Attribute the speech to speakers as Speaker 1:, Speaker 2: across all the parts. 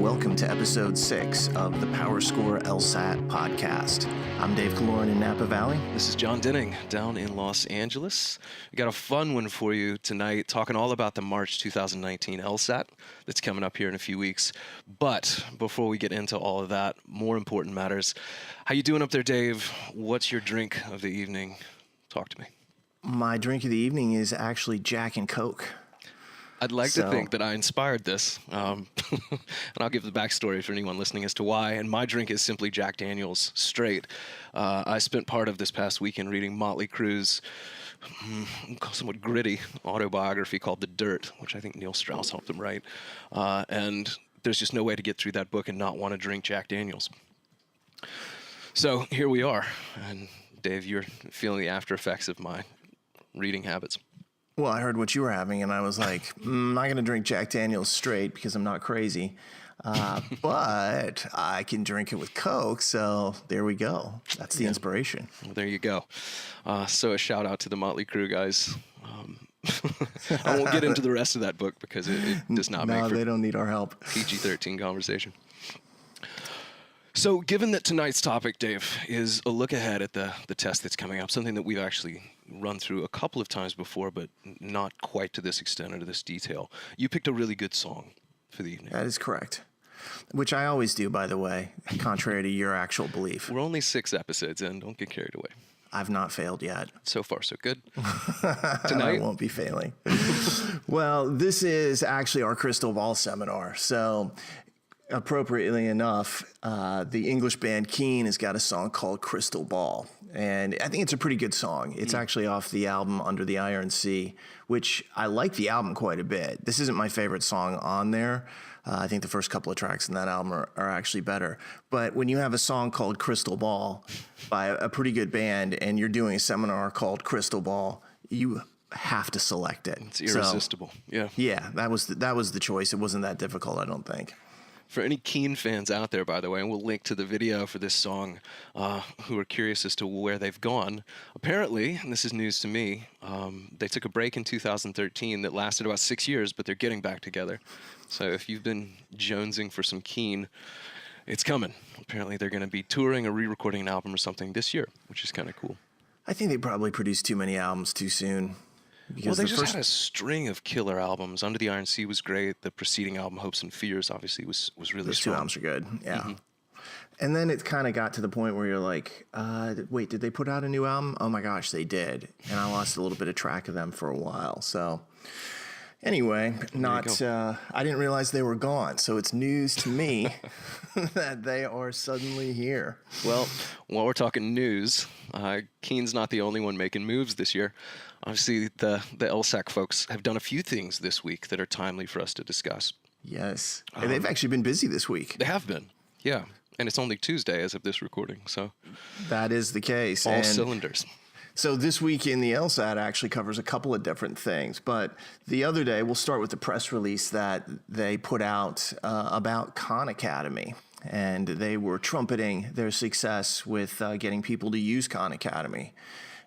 Speaker 1: welcome to episode 6 of the PowerScore LSAT podcast. I'm Dave Kaloran in Napa Valley.
Speaker 2: This is Jon Denning down in Los Angeles. We got a fun one for you tonight, talking all about the March 2019 LSAT that's coming up here in a few weeks. But before we get into all of that, more important matters. How you doing up there, Dave? What's your drink of the evening? Talk to me.
Speaker 1: My drink of the evening is actually Jack and Coke.
Speaker 2: I'd like to think that I inspired this, and I'll give the backstory for anyone listening as to why. And my drink is simply Jack Daniel's straight. I spent part of this past weekend reading Motley Crue's somewhat gritty autobiography called The Dirt, which I think Neil Strauss helped him write. And there's just no way to get through that book and not want to drink Jack Daniel's. So here we are. And Dave, you're feeling the after effects of my reading habits.
Speaker 1: Well, I heard what you were having, and I was like, I'm not going to drink Jack Daniel's straight because I'm not crazy. But I can drink it with Coke, so there we go. That's the inspiration.
Speaker 2: Well, there you go. So a shout out to the Motley Crue guys. I won't get into the rest of that book because it does not make for
Speaker 1: they don't need our help.
Speaker 2: PG-13 conversation. So given that tonight's topic, Dave, is a look ahead at the test that's coming up, something that we've actually run through a couple of times before, but not quite to this extent or to this detail, you picked a really good song for the evening.
Speaker 1: That is correct. Which I always do, by the way, contrary to your actual belief.
Speaker 2: We're only 6 episodes in. Don't get carried away.
Speaker 1: I've not failed yet.
Speaker 2: So far, so good.
Speaker 1: Tonight? I won't be failing. Well, this is actually our crystal ball seminar. So appropriately enough, the English band Keane has got a song called Crystal Ball. And I think it's a pretty good song. It's actually off the album Under the Iron Sea, which I like the album quite a bit. This isn't my favorite song on there. I think the first couple of tracks in that album are actually better. But when you have a song called Crystal Ball by a pretty good band and you're doing a seminar called Crystal Ball, you have to select it.
Speaker 2: It's irresistible.
Speaker 1: So, yeah, that was the choice. It wasn't that difficult, I don't think.
Speaker 2: For any Keane fans out there, by the way, and we'll link to the video for this song, who are curious as to where they've gone. Apparently, and this is news to me, they took a break in 2013 that lasted about 6 years, but they're getting back together. So if you've been jonesing for some Keane, it's coming. Apparently, they're going to be touring or re-recording an album or something this year, which is kind of cool.
Speaker 1: I think they probably produced too many albums too soon.
Speaker 2: Well, they just had a string of killer albums. Under the Iron Sea was great. The preceding album, Hopes and Fears, obviously was really
Speaker 1: Those
Speaker 2: strong.
Speaker 1: 2 albums are good, yeah. Mm-hmm. And then it kind of got to the point where you're like, wait, did they put out a new album? Oh my gosh, they did. And I lost a little bit of track of them for a while. So anyway, I didn't realize they were gone. So it's news to me that they are suddenly here.
Speaker 2: Well, while we're talking news, Keane's not the only one making moves this year. Obviously, the LSAC folks have done a few things this week that are timely for us to discuss.
Speaker 1: Yes. And they've actually been busy this week.
Speaker 2: They have been, yeah. And it's only Tuesday as of this recording, so.
Speaker 1: That is the case.
Speaker 2: All cylinders.
Speaker 1: So this week in the LSAT actually covers a couple of different things. But the other day, we'll start with the press release that they put out about Khan Academy. And they were trumpeting their success with getting people to use Khan Academy.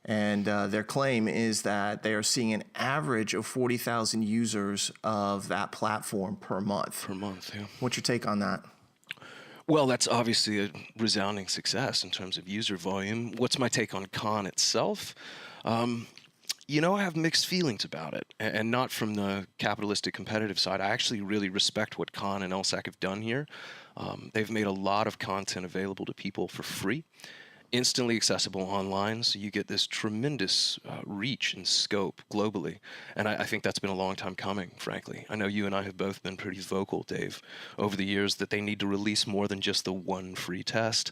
Speaker 1: And their claim is that they are seeing an average of 40,000 users of that platform per month.
Speaker 2: Per month, yeah.
Speaker 1: What's your take on that?
Speaker 2: Well, that's obviously a resounding success in terms of user volume. What's my take on Khan itself? I have mixed feelings about it, and not from the capitalistic competitive side. I actually really respect what Khan and LSAC have done here. They've made a lot of content available to people for free, instantly accessible online, so you get this tremendous reach and scope globally. And I think that's been a long time coming, frankly. I know you and I have both been pretty vocal, Dave, over the years that they need to release more than just the one free test.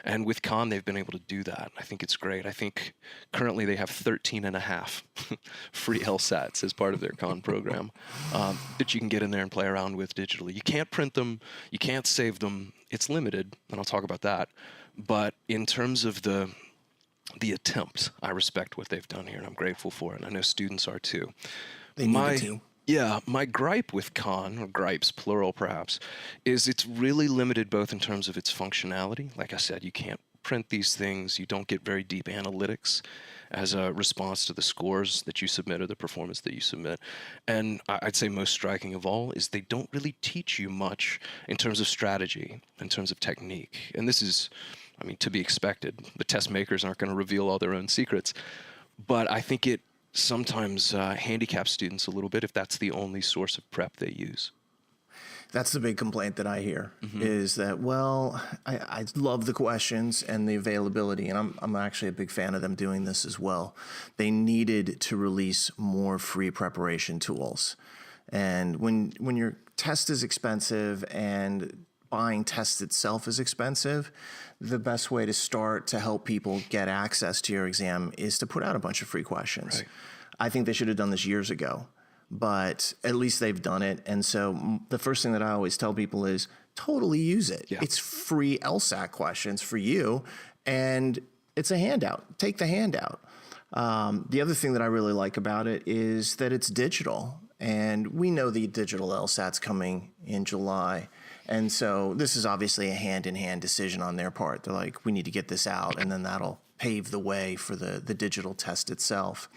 Speaker 2: And with Khan, they've been able to do that. I think it's great. I think currently they have 13 and a half free LSATs as part of their Khan program that you can get in there and play around with digitally. You can't print them. You can't save them. It's limited, and I'll talk about that. But in terms of the attempt, I respect what they've done here, and I'm grateful for it. And I know students are too.
Speaker 1: They need to.
Speaker 2: Yeah, my gripe with Khan, or gripes, plural perhaps, is it's really limited both in terms of its functionality. Like I said, you can't print these things, you don't get very deep analytics as a response to the scores that you submit or the performance that you submit. And I'd say most striking of all is they don't really teach you much in terms of strategy, in terms of technique. And this is, I mean, to be expected. The test makers aren't going to reveal all their own secrets. But I think it sometimes handicaps students a little bit if that's the only source of prep they use.
Speaker 1: That's the big complaint that I hear is that, well, I love the questions and the availability, and I'm actually a big fan of them doing this as well. They needed to release more free preparation tools. And when your test is expensive and buying tests itself is expensive, the best way to start to help people get access to your exam is to put out a bunch of free questions.
Speaker 2: Right.
Speaker 1: I think they should have done this years ago, but at least they've done it. And so the first thing that I always tell people is totally use it.
Speaker 2: Yeah.
Speaker 1: It's free LSAT questions for you, and it's a handout. Take the handout. The other thing that I really like about it is that it's digital, and we know the digital LSAT's coming in July. And so this is obviously a hand-in-hand decision on their part. They're like, we need to get this out, and then that'll pave the way for the digital test itself.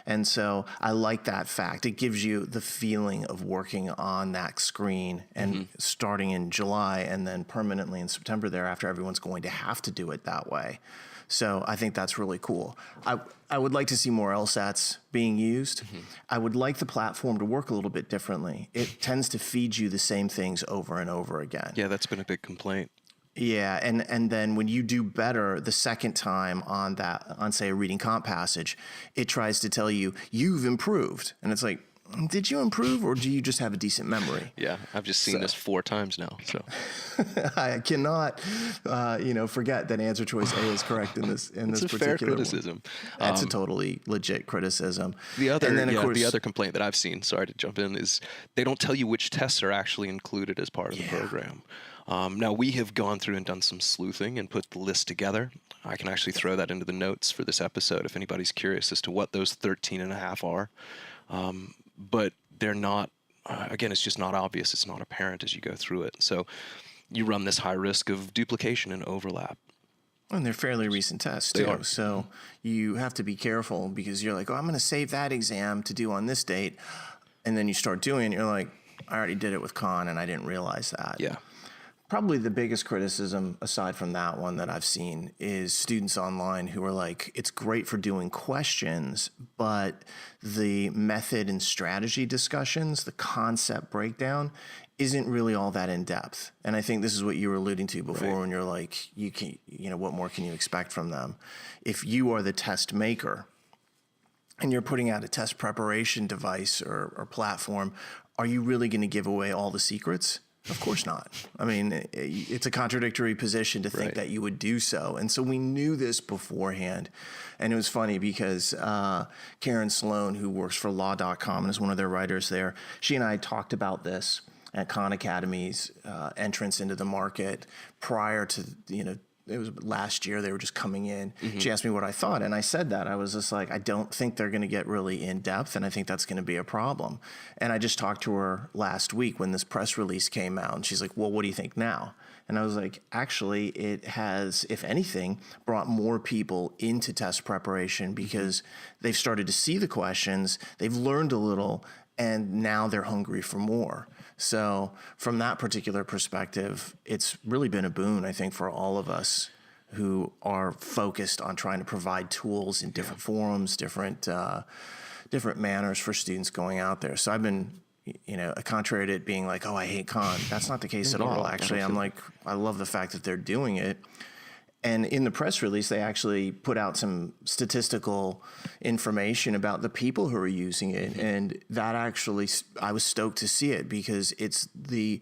Speaker 1: And so I like that fact. It gives you the feeling of working on that screen and starting in July and then permanently in September thereafter, everyone's going to have to do it that way. So I think that's really cool. I would like to see more LSATs being used. I would like the platform to work a little bit differently. It tends to feed you the same things over and over again.
Speaker 2: Yeah, that's been a big complaint.
Speaker 1: Yeah, and then when you do better the second time on say a reading comp passage, it tries to tell you you've improved, and it's like, did you improve or do you just have a decent memory?
Speaker 2: Yeah, I've just seen this 4 times now. So
Speaker 1: I cannot, forget that answer choice A is correct in this
Speaker 2: it's a
Speaker 1: particular
Speaker 2: fair criticism.
Speaker 1: one. That's a totally legit criticism.
Speaker 2: The other,
Speaker 1: and then, of course,
Speaker 2: the other complaint that I've seen, sorry to jump in, is they don't tell you which tests are actually included as part of the program. Now, we have gone through and done some sleuthing and put the list together. I can actually throw that into the notes for this episode if anybody's curious as to what those 13 and a half are. But they're not, again, it's just not obvious. It's not apparent as you go through it. So you run this high risk of duplication and overlap.
Speaker 1: And they're fairly recent tests, too. So you have to be careful because you're like, oh, I'm going to save that exam to do on this date. And then you start doing it, and you're like, I already did it with Con, and I didn't realize that.
Speaker 2: Yeah.
Speaker 1: Probably the biggest criticism, aside from that one that I've seen, is students online who are like, it's great for doing questions, but the method and strategy discussions, the concept breakdown, isn't really all that in depth. And I think this is what you were alluding to before when you're like, what more can you expect from them? If you are the test maker and you're putting out a test preparation device or platform, are you really going to give away all the secrets? Of course not. I mean, it's a contradictory position to think that you would do so. And so we knew this beforehand. And it was funny because Karen Sloan, who works for law.com and is one of their writers there, she and I talked about this at Khan Academy's entrance into the market prior to, it was last year, they were just coming in. She asked me what I thought, and I said that. I was just like, I don't think they're going to get really in-depth, and I think that's going to be a problem. And I just talked to her last week when this press release came out, and she's like, well, what do you think now? And I was like, actually, it has, if anything, brought more people into test preparation because they've started to see the questions, they've learned a little, and now they're hungry for more. So from that particular perspective, it's really been a boon, I think, for all of us who are focused on trying to provide tools in different forums, different manners for students going out there. So I've been, contrary to it being like, oh, I hate Khan. That's not the case at all. Actually, I'm like, I love the fact that they're doing it. And in the press release, they actually put out some statistical information about the people who are using it. And that actually, I was stoked to see it because it's the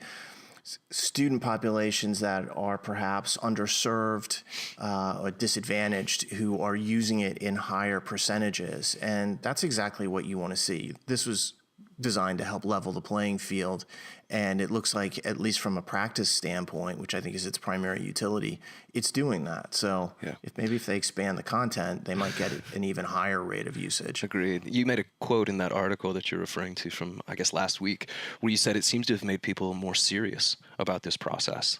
Speaker 1: student populations that are perhaps underserved or disadvantaged who are using it in higher percentages. And that's exactly what you want to see. This was designed to help level the playing field. And it looks like, at least from a practice standpoint, which I think is its primary utility, it's doing that. So if they expand the content, they might get an even higher rate of usage.
Speaker 2: Agreed. You made a quote in that article that you're referring to from, I guess, last week, where you said it seems to have made people more serious about this process,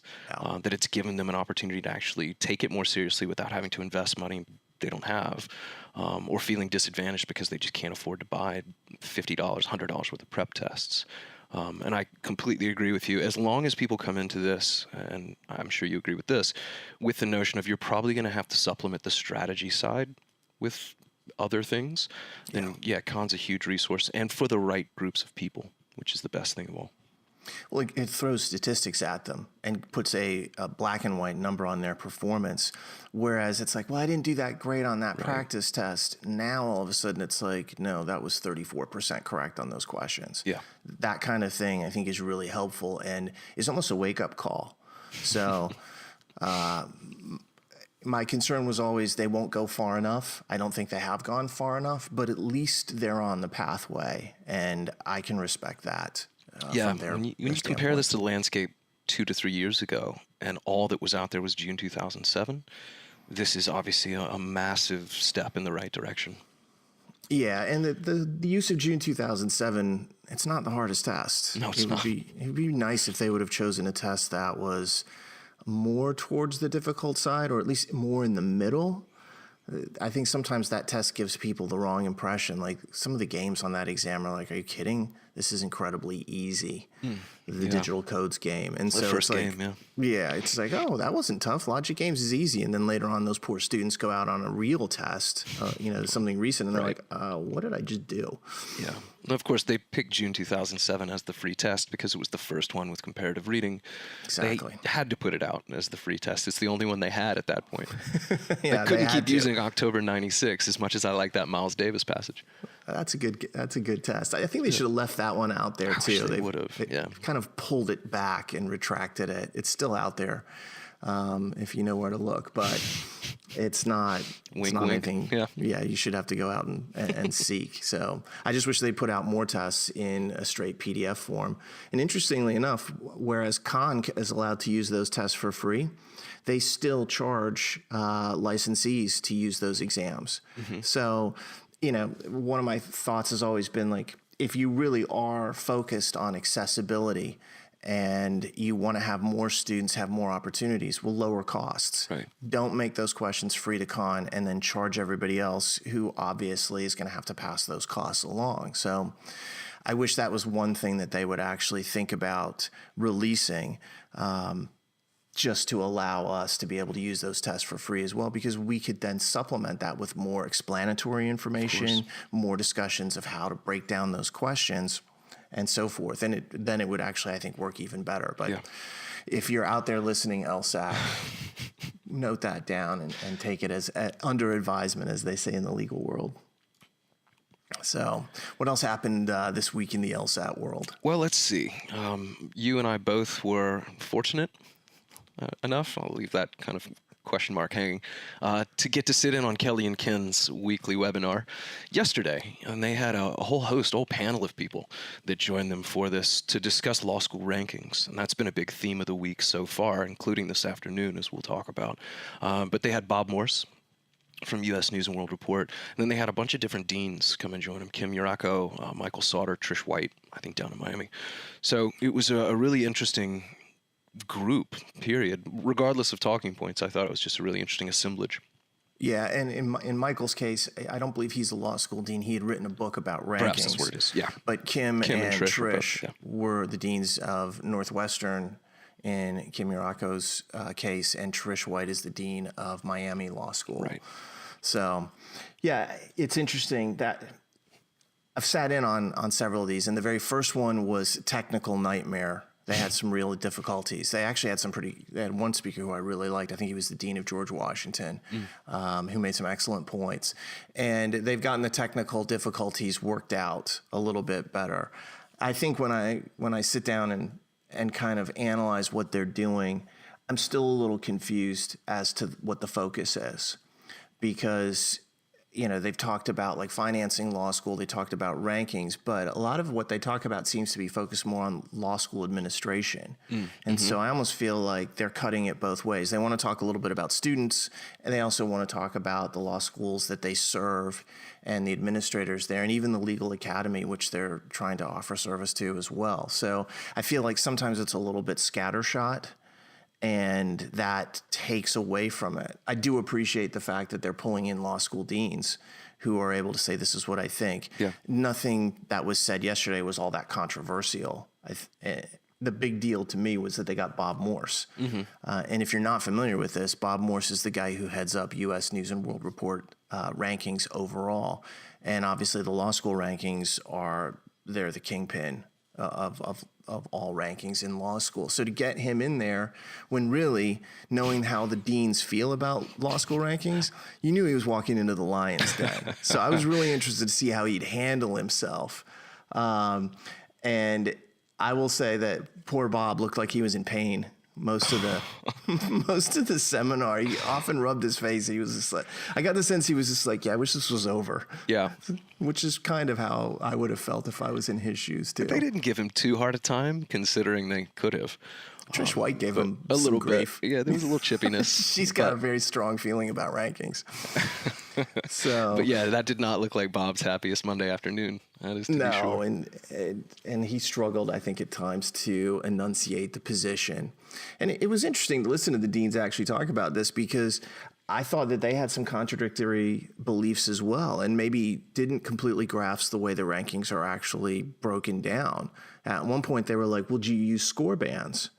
Speaker 2: that it's given them an opportunity to actually take it more seriously without having to invest money they don't have, or feeling disadvantaged because they just can't afford to buy $50, $100 worth of prep tests. And I completely agree with you. As long as people come into this, and I'm sure you agree with this, with the notion of you're probably going to have to supplement the strategy side with other things, then Khan's a huge resource, and for the right groups of people, which is the best thing of all.
Speaker 1: Well, it throws statistics at them and puts a black and white number on their performance. Whereas it's like, well, I didn't do that great on that practice test. Now, all of a sudden, it's like, no, that was 34% correct on those questions.
Speaker 2: Yeah.
Speaker 1: That kind of thing, I think, is really helpful and is almost a wake-up call. So my concern was always they won't go far enough. I don't think they have gone far enough, but at least they're on the pathway, and I can respect that.
Speaker 2: When you compare this to the landscape 2 to 3 years ago, and all that was out there was June 2007, this is obviously a massive step in the right direction.
Speaker 1: Yeah, and the use of June 2007, it's not the hardest test.
Speaker 2: No, it's not.
Speaker 1: It would be nice if they would have chosen a test that was more towards the difficult side, or at least more in the middle. I think sometimes that test gives people the wrong impression. Like, some of the games on that exam are like, are you kidding? This is incredibly easy. The digital codes game. And so
Speaker 2: first
Speaker 1: it's like,
Speaker 2: game,
Speaker 1: it's like, oh, that wasn't tough. Logic games is easy. And then later on, those poor students go out on a real test, something recent, and they're like, what did I just do?
Speaker 2: Yeah. And of course, they picked June 2007 as the free test because it was the first one with comparative reading.
Speaker 1: Exactly.
Speaker 2: They had to put it out as the free test. It's the only one they had at that point. They
Speaker 1: They
Speaker 2: couldn't
Speaker 1: had
Speaker 2: keep
Speaker 1: to.
Speaker 2: using October 96, as much as I like that Miles Davis passage.
Speaker 1: That's a good test. I think they should have left that one out there too.
Speaker 2: They would have.
Speaker 1: They kind of pulled it back and retracted it. It's still out there, if you know where to look, but it's not.
Speaker 2: Wink,
Speaker 1: it's not
Speaker 2: wink.
Speaker 1: anything. Yeah, you should have to go out and seek. So I just wish they put out more tests in a straight PDF form. And interestingly enough, whereas Khan is allowed to use those tests for free, they still charge licensees to use those exams. So, one of my thoughts has always been like, if you really are focused on accessibility and you want to have more students have more opportunities, well, lower costs.
Speaker 2: Right.
Speaker 1: Don't make those questions free to Khan and then charge everybody else who obviously is going to have to pass those costs along. So I wish that was one thing that they would actually think about releasing, just to allow us to be able to use those tests for free as well, because we could then supplement that with more explanatory information, more discussions of how to break down those questions, and so forth. And then it would actually, I think, work even better. But if you're out there listening, LSAT, note that down and take it as under advisement, as they say in the legal world. So what else happened this week in the LSAT world?
Speaker 2: Well, let's see. You and I both were fortunate enough, I'll leave that kind of question mark hanging, to get to sit in on Kelly and Ken's weekly webinar yesterday. And they had a whole panel of people that joined them for this to discuss law school rankings. And that's been a big theme of the week so far, including this afternoon, as we'll talk about. But they had Bob Morse from U.S. News and World Report. And then they had a bunch of different deans come and join them. Kim Urako, Michael Sauter, Trish White, I think down in Miami. So it was a really interesting group, period. Regardless of talking points, I thought it was just a really interesting assemblage.
Speaker 1: Yeah, and in Michael's case, I don't believe he's a law school dean. He had written a book about rankings.
Speaker 2: Perhaps that's what it is, yeah.
Speaker 1: But Kim and Trish
Speaker 2: both,
Speaker 1: were the deans of Northwestern in Kim Urako's case, and Trish White is the dean of Miami Law School.
Speaker 2: Right.
Speaker 1: So, yeah, it's interesting that I've sat in on several of these, and the very first one was technical nightmare. They had some real difficulties. They actually had they had one speaker who I really liked. I think he was the dean of George Washington, who made some excellent points. And they've gotten the technical difficulties worked out a little bit better. I think when I sit down and kind of analyze what they're doing, I'm still a little confused as to what the focus is. Because they've talked about like financing law school, they talked about rankings, but a lot of what they talk about seems to be focused more on law school administration. And so I almost feel like they're cutting it both ways. They want to talk a little bit about students, and they also want to talk about the law schools that they serve and the administrators there, and even the legal academy, which they're trying to offer service to as well. So I feel like sometimes it's a little bit scattershot, and that takes away from it. I do appreciate the fact that they're pulling in law school deans who are able to say, this is what I think.
Speaker 2: Yeah.
Speaker 1: Nothing that was said yesterday was all that controversial. The big deal to me was that they got Bob Morse. And if you're not familiar with this, Bob Morse is the guy who heads up U.S. News and World Report rankings overall. And obviously the law school rankings they're the kingpin of all rankings in law school. So to get him in there, when really knowing how the deans feel about law school rankings, you knew he was walking into the lion's den. So I was really interested to see how he'd handle himself. And I will say that poor Bob looked like he was in pain most of the seminar. He often rubbed his face. He was just like, I got the sense he was just like, yeah, I wish this was over.
Speaker 2: Yeah.
Speaker 1: Which is kind of how I would have felt if I was in his shoes too.
Speaker 2: But they didn't give him too hard a time, considering they could have.
Speaker 1: Trish White gave him
Speaker 2: a
Speaker 1: some
Speaker 2: little
Speaker 1: grief.
Speaker 2: bit. Yeah, there was a little chippiness.
Speaker 1: She's got a very strong feeling about rankings.
Speaker 2: But yeah, that did not look like Bob's happiest Monday afternoon. That is to be sure.
Speaker 1: And he struggled, I think, at times to enunciate the position. And it was interesting to listen to the deans actually talk about this, because I thought that they had some contradictory beliefs as well, and maybe didn't completely grasp the way the rankings are actually broken down. At one point, they were like, well, do you use score bands?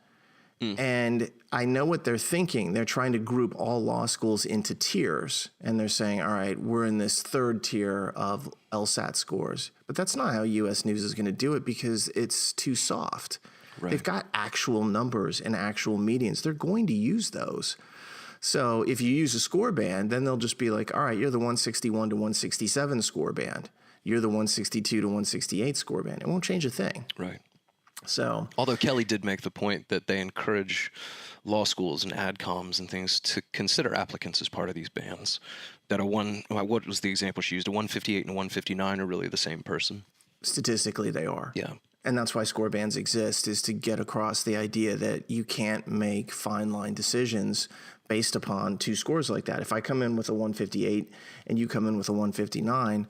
Speaker 1: And I know what they're thinking. They're trying to group all law schools into tiers. And they're saying, all right, we're in this third tier of LSAT scores. But that's not how U.S. News is going to do it, because it's too soft. Right. They've got actual numbers and actual medians. They're going to use those. So if you use a score band, then they'll just be like, all right, you're the 161 to 167 score band. You're the 162 to 168 score band. It won't change a thing.
Speaker 2: Right.
Speaker 1: So,
Speaker 2: although Kelly did make the point that they encourage law schools and adcoms and things to consider applicants as part of these bands, that what was the example she used? A 158 and a 159 are really the same person.
Speaker 1: Statistically, they are.
Speaker 2: Yeah.
Speaker 1: And that's why score bands exist, is to get across the idea that you can't make fine line decisions based upon two scores like that. If I come in with a 158 and you come in with a 159,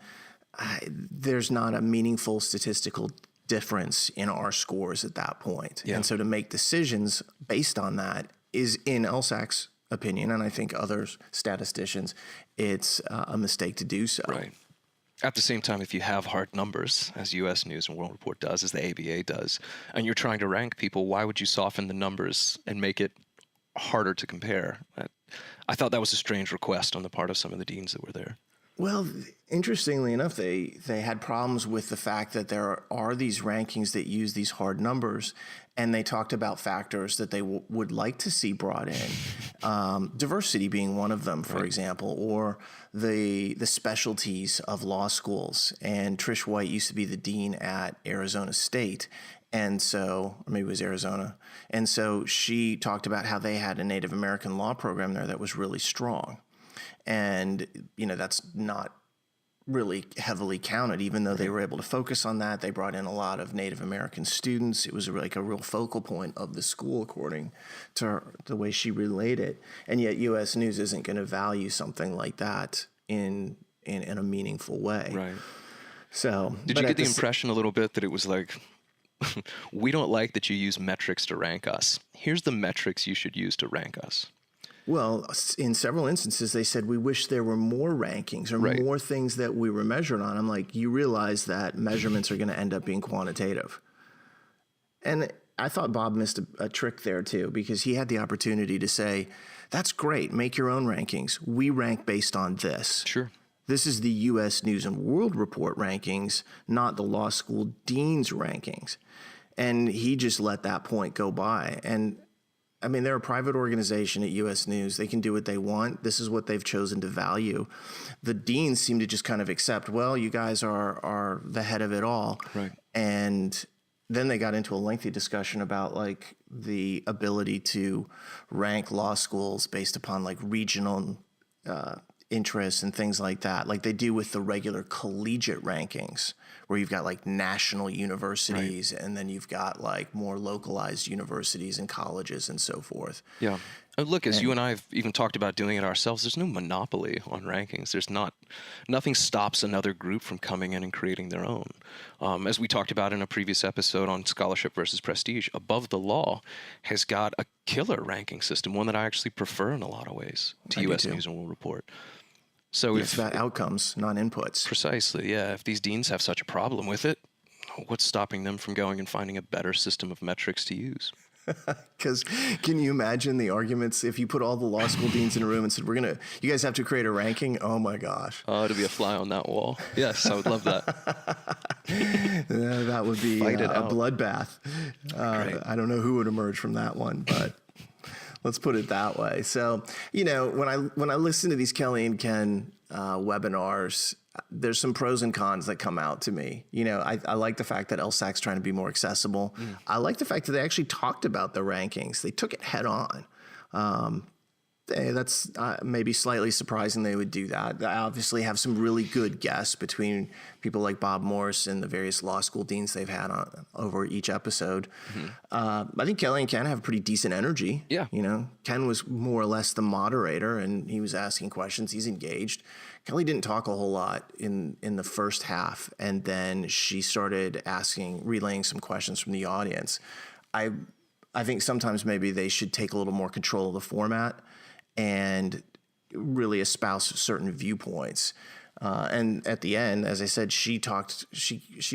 Speaker 1: there's not a meaningful statistical difference in our scores at that point. Yeah. And so to make decisions based on that is, in LSAC's opinion, and I think other statisticians, it's a mistake to do so.
Speaker 2: Right. At the same time, if you have hard numbers, as U.S. News and World Report does, as the ABA does, and you're trying to rank people, why would you soften the numbers and make it harder to compare? I thought that was a strange request on the part of some of the deans that were there.
Speaker 1: Well, interestingly enough, they had problems with the fact that there are these rankings that use these hard numbers, and they talked about factors that they would like to see brought in, diversity being one of them, for example, or the specialties of law schools. And Trish White used to be the dean at Arizona State, and so, or maybe it was Arizona, and so she talked about how they had a Native American law program there that was really strong. And, that's not really heavily counted, even though they were able to focus on that. They brought in a lot of Native American students. It was like a real focal point of the school, according to her, the way she relayed it. And yet U.S. News isn't going to value something like that in a meaningful way.
Speaker 2: Right.
Speaker 1: So
Speaker 2: did you get the impression a little bit that it was like, we don't like that you use metrics to rank us. Here's the metrics you should use to rank us.
Speaker 1: Well, in several instances, they said, we wish there were more rankings or more things that we were measured on. I'm like, you realize that measurements are going to end up being quantitative. And I thought Bob missed a trick there, too, because he had the opportunity to say, that's great, make your own rankings. We rank based on this.
Speaker 2: Sure.
Speaker 1: This is the U.S. News and World Report rankings, not the law school dean's rankings. And he just let that point go by. And I mean, they're a private organization at U.S. News. They can do what they want. This is what they've chosen to value. The deans seem to just kind of accept, well, you guys are the head of it all.
Speaker 2: Right.
Speaker 1: And then they got into a lengthy discussion about like the ability to rank law schools based upon like regional interests and things like that, like they do with the regular collegiate rankings, where you've got like national universities, and then you've got like more localized universities and colleges and so forth.
Speaker 2: Yeah. Look, as you and I have even talked about doing it ourselves, there's no monopoly on rankings. Nothing stops another group from coming in and creating their own. As we talked about in a previous episode on scholarship versus prestige, Above the Law has got a killer ranking system, one that I actually prefer in a lot of ways to U.S. News and World Report. So
Speaker 1: it's about outcomes, not inputs.
Speaker 2: Precisely, yeah. If these deans have such a problem with it, what's stopping them from going and finding a better system of metrics to use?
Speaker 1: Because can you imagine the arguments if you put all the law school deans in a room and said, you guys have to create a ranking? Oh my gosh.
Speaker 2: Oh, to be a fly on that wall. Yes, I would love that.
Speaker 1: That would be a bloodbath. I don't know who would emerge from that one, but let's put it that way. So, when I listen to these Kelly and Ken webinars, there's some pros and cons that come out to me. I like the fact that LSAC's trying to be more accessible. I like the fact that they actually talked about the rankings. They took it head on. That's maybe slightly surprising they would do that. They obviously have some really good guests between people like Bob Morse and the various law school deans they've had over each episode. I think Kelly and Ken have pretty decent energy.
Speaker 2: Yeah.
Speaker 1: Ken was more or less the moderator, and he was asking questions. He's engaged. Kelly didn't talk a whole lot in the first half, and then she started relaying some questions from the audience. I think sometimes maybe they should take a little more control of the format and really espouse certain viewpoints. And at the end, as I said, she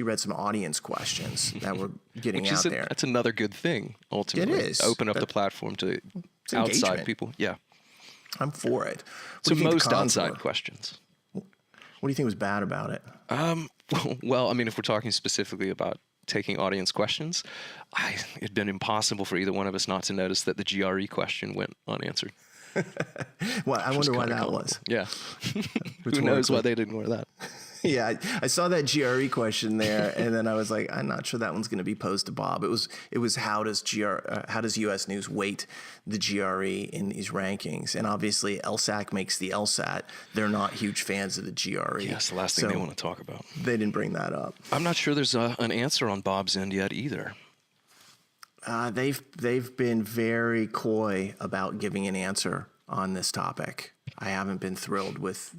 Speaker 1: read some audience questions that were getting out there.
Speaker 2: That's another good thing, ultimately.
Speaker 1: It is.
Speaker 2: Open up the platform to outside
Speaker 1: engagement.
Speaker 2: people. Yeah.
Speaker 1: I'm for it.
Speaker 2: So most outside questions.
Speaker 1: What do you think was bad about it?
Speaker 2: Well, if we're talking specifically about taking audience questions, it'd been impossible for either one of us not to notice that the GRE question went unanswered.
Speaker 1: Well, I wonder why that was.
Speaker 2: Yeah. Who knows why they didn't wear that?
Speaker 1: Yeah, I saw that GRE question there, and then I was like, I'm not sure that one's going to be posed to Bob. It was how does U.S. News weight the GRE in these rankings? And obviously, LSAC makes the LSAT. They're not huge fans of the GRE.
Speaker 2: Yes, the last thing they want to talk about.
Speaker 1: They didn't bring that up.
Speaker 2: I'm not sure there's an answer on Bob's end yet either.
Speaker 1: They've been very coy about giving an answer on this topic. I haven't been thrilled with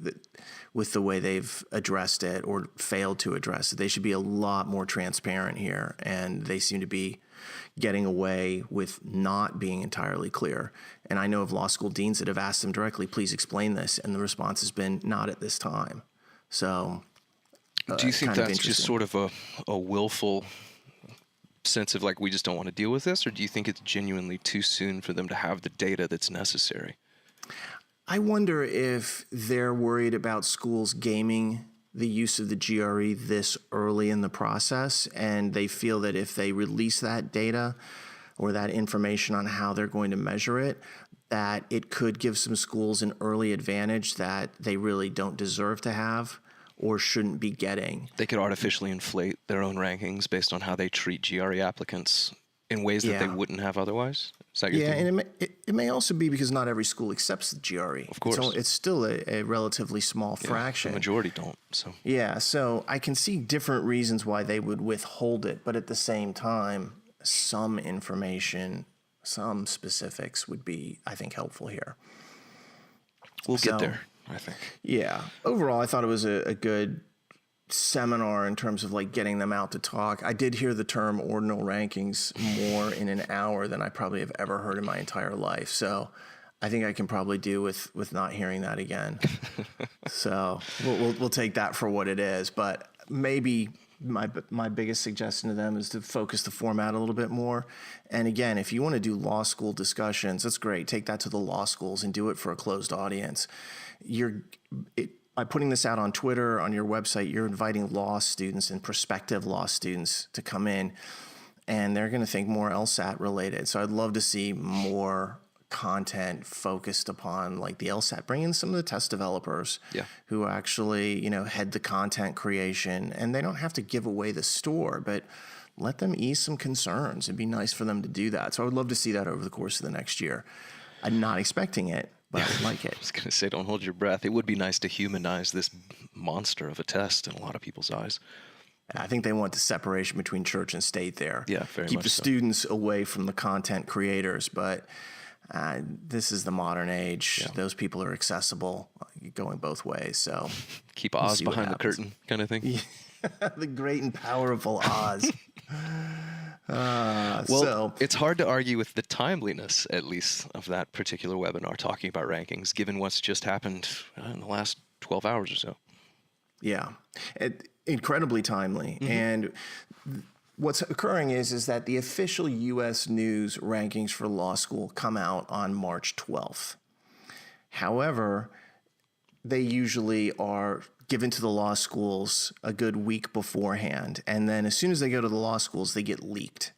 Speaker 1: the way they've addressed it or failed to address it. They should be a lot more transparent here, and they seem to be getting away with not being entirely clear. And I know of law school deans that have asked them directly, please explain this, and the response has been not at this time. So
Speaker 2: do you think that's just sort of a willful sense of like, we just don't want to deal with this, or do you think it's genuinely too soon for them to have the data that's necessary?
Speaker 1: I wonder if they're worried about schools gaming the use of the GRE this early in the process, and they feel that if they release that data or that information on how they're going to measure it, that it could give some schools an early advantage that they really don't deserve to have or shouldn't be getting.
Speaker 2: They could artificially inflate their own rankings based on how they treat GRE applicants in ways that they wouldn't have otherwise? Is that your thinking?
Speaker 1: And it may also be because not every school accepts the GRE.
Speaker 2: Of course.
Speaker 1: It's still a relatively small fraction.
Speaker 2: The majority don't.
Speaker 1: So I can see different reasons why they would withhold it, but at the same time, some information, some specifics would be, I think, helpful here.
Speaker 2: We'll get there, I think.
Speaker 1: Yeah. Overall, I thought it was a good seminar in terms of like getting them out to talk. I did hear the term ordinal rankings more in an hour than I probably have ever heard in my entire life. So I think I can probably do with not hearing that again. So we'll take that for what it is. But maybe my biggest suggestion to them is to focus the format a little bit more. And again, if you want to do law school discussions, that's great. Take that to the law schools and do it for a closed audience. By putting this out on Twitter, on your website, you're inviting law students and prospective law students to come in, and they're going to think more LSAT related. So I'd love to see more content focused upon like the LSAT. Bring in some of the test developers who actually, head the content creation, and they don't have to give away the store, but let them ease some concerns. It'd be nice for them to do that. So I would love to see that over the course of the next year. I'm not expecting it, but I like it.
Speaker 2: I was going to say, don't hold your breath. It would be nice to humanize this monster of a test in a lot of people's eyes.
Speaker 1: I think they want the separation between church and state there.
Speaker 2: Yeah, very
Speaker 1: Keep
Speaker 2: much
Speaker 1: the
Speaker 2: so.
Speaker 1: students away from the content creators, but this is the modern age.
Speaker 2: Yeah.
Speaker 1: Those people are accessible, going both ways. So
Speaker 2: Keep
Speaker 1: we'll
Speaker 2: Oz
Speaker 1: see what
Speaker 2: behind the
Speaker 1: happens.
Speaker 2: curtain kind of thing.
Speaker 1: The great and powerful Oz.
Speaker 2: Well,
Speaker 1: So
Speaker 2: it's hard to argue with the timeliness, at least, of that particular webinar talking about rankings, given what's just happened in the last 12 hours or so.
Speaker 1: yeah, incredibly timely. And what's occurring is that the official U.S. News rankings for law school come out on March 12th. However, they usually are given to the law schools a good week beforehand. And then as soon as they go to the law schools, they get leaked.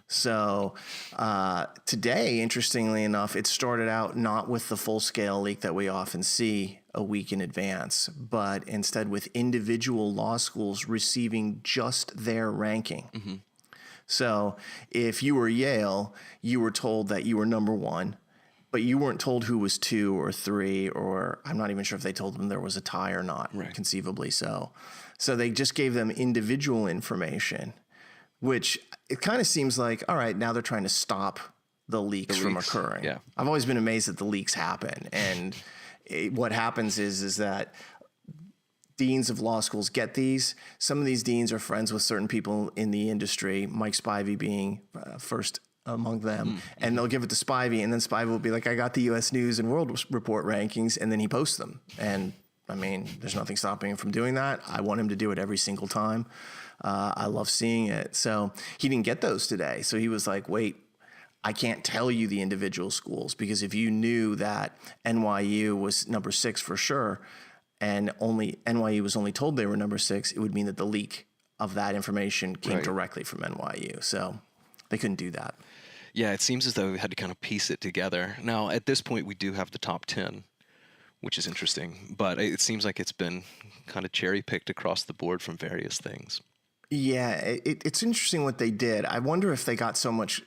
Speaker 1: So today, interestingly enough, it started out not with the full-scale leak that we often see a week in advance, but instead with individual law schools receiving just their ranking. So if you were Yale, you were told that you were number one, but you weren't told who was 2 or 3, or I'm not even sure if they told them there was a tie or not, conceivably so. So they just gave them individual information, which it kind of seems like, all right, now they're trying to stop the leaks from occurring.
Speaker 2: Yeah.
Speaker 1: I've always been amazed that the leaks happen. And what happens is that deans of law schools get these. Some of these deans are friends with certain people in the industry, Mike Spivey being first among them, and they'll give it to Spivey, and then Spivey will be like, I got the U.S. News and World Report rankings, and then he posts them. And I mean, there's nothing stopping him from doing that. I want him to do it every single time. I love seeing it. So he didn't get those today. So he was like, wait, I can't tell you the individual schools, because if you knew that NYU was number 6 for sure, and only NYU was only told they were number 6, it would mean that the leak of that information came directly from NYU. So they couldn't do that.
Speaker 2: Yeah, it seems as though we had to kind of piece it together. Now, at this point, we do have the top 10, which is interesting, but it seems like it's been kind of cherry-picked across the board from various things.
Speaker 1: Yeah, it's interesting what they did. I wonder if they got so much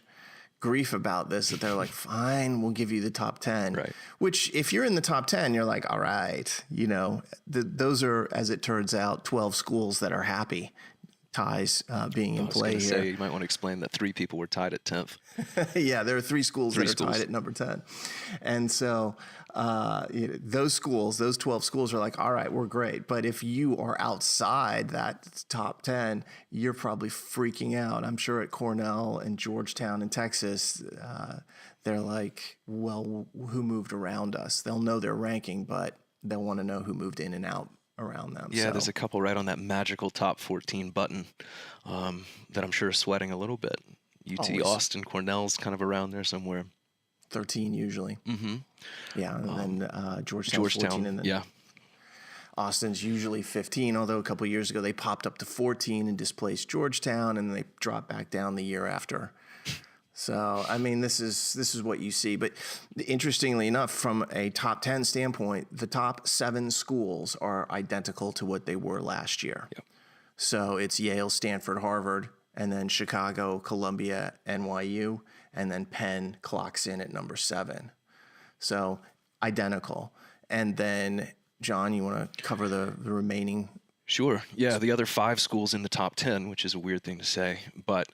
Speaker 1: grief about this that they're like, fine, we'll give you the top 10.
Speaker 2: Right.
Speaker 1: Which, if you're in the top 10, you're like, all right, those are, as it turns out, 12 schools that are happy. Ties being in play here.
Speaker 2: Say, you might want to explain that 3 people were tied at 10th.
Speaker 1: Yeah, there are 3 schools that are tied at number 10. And so those schools, those 12 schools are like, all right, we're great. But if you are outside that top 10, you're probably freaking out. I'm sure at Cornell and Georgetown in Texas, they're like, well, who moved around us? They'll know their ranking, but they'll want to know who moved in and out around them.
Speaker 2: Yeah, there's a couple right on that magical top 14 button that I'm sure are sweating a little bit. UT
Speaker 1: Always.
Speaker 2: Austin, Cornell's kind of around there somewhere.
Speaker 1: 13 usually. Yeah, and then Georgetown 14, and then
Speaker 2: yeah.
Speaker 1: Austin's usually 15, although a couple of years ago they popped up to 14 and displaced Georgetown, and they dropped back down the year after. So, I mean, this is what you see. But interestingly enough, from a top 10 standpoint, the top 7 schools are identical to what they were last year.
Speaker 2: Yep.
Speaker 1: So it's Yale, Stanford, Harvard, and then Chicago, Columbia, NYU, and then Penn clocks in at number 7. So identical. And then, John, you want to cover the remaining?
Speaker 2: Sure. Yeah, the other 5 schools in the top 10, which is a weird thing to say, but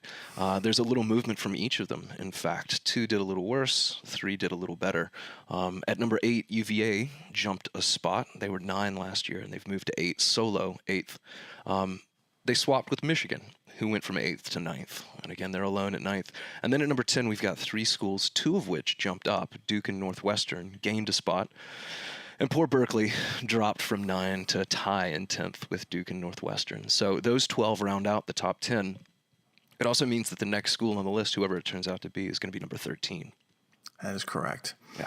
Speaker 2: there's a little movement from each of them. In fact, 2 did a little worse, 3 did a little better. At number 8, UVA jumped a spot. They were 9 last year, and they've moved to 8, solo 8th. They swapped with Michigan, who went from 8th to 9th. And again, they're alone at 9th. And then at number 10, we've got 3 schools, 2 of which jumped up. Duke and Northwestern gained a spot. And poor Berkeley dropped from 9 to a tie in 10th with Duke and Northwestern. So those 12 round out the top 10. It also means that the next school on the list, whoever it turns out to be, is going to be number 13.
Speaker 1: That is correct.
Speaker 2: Yeah.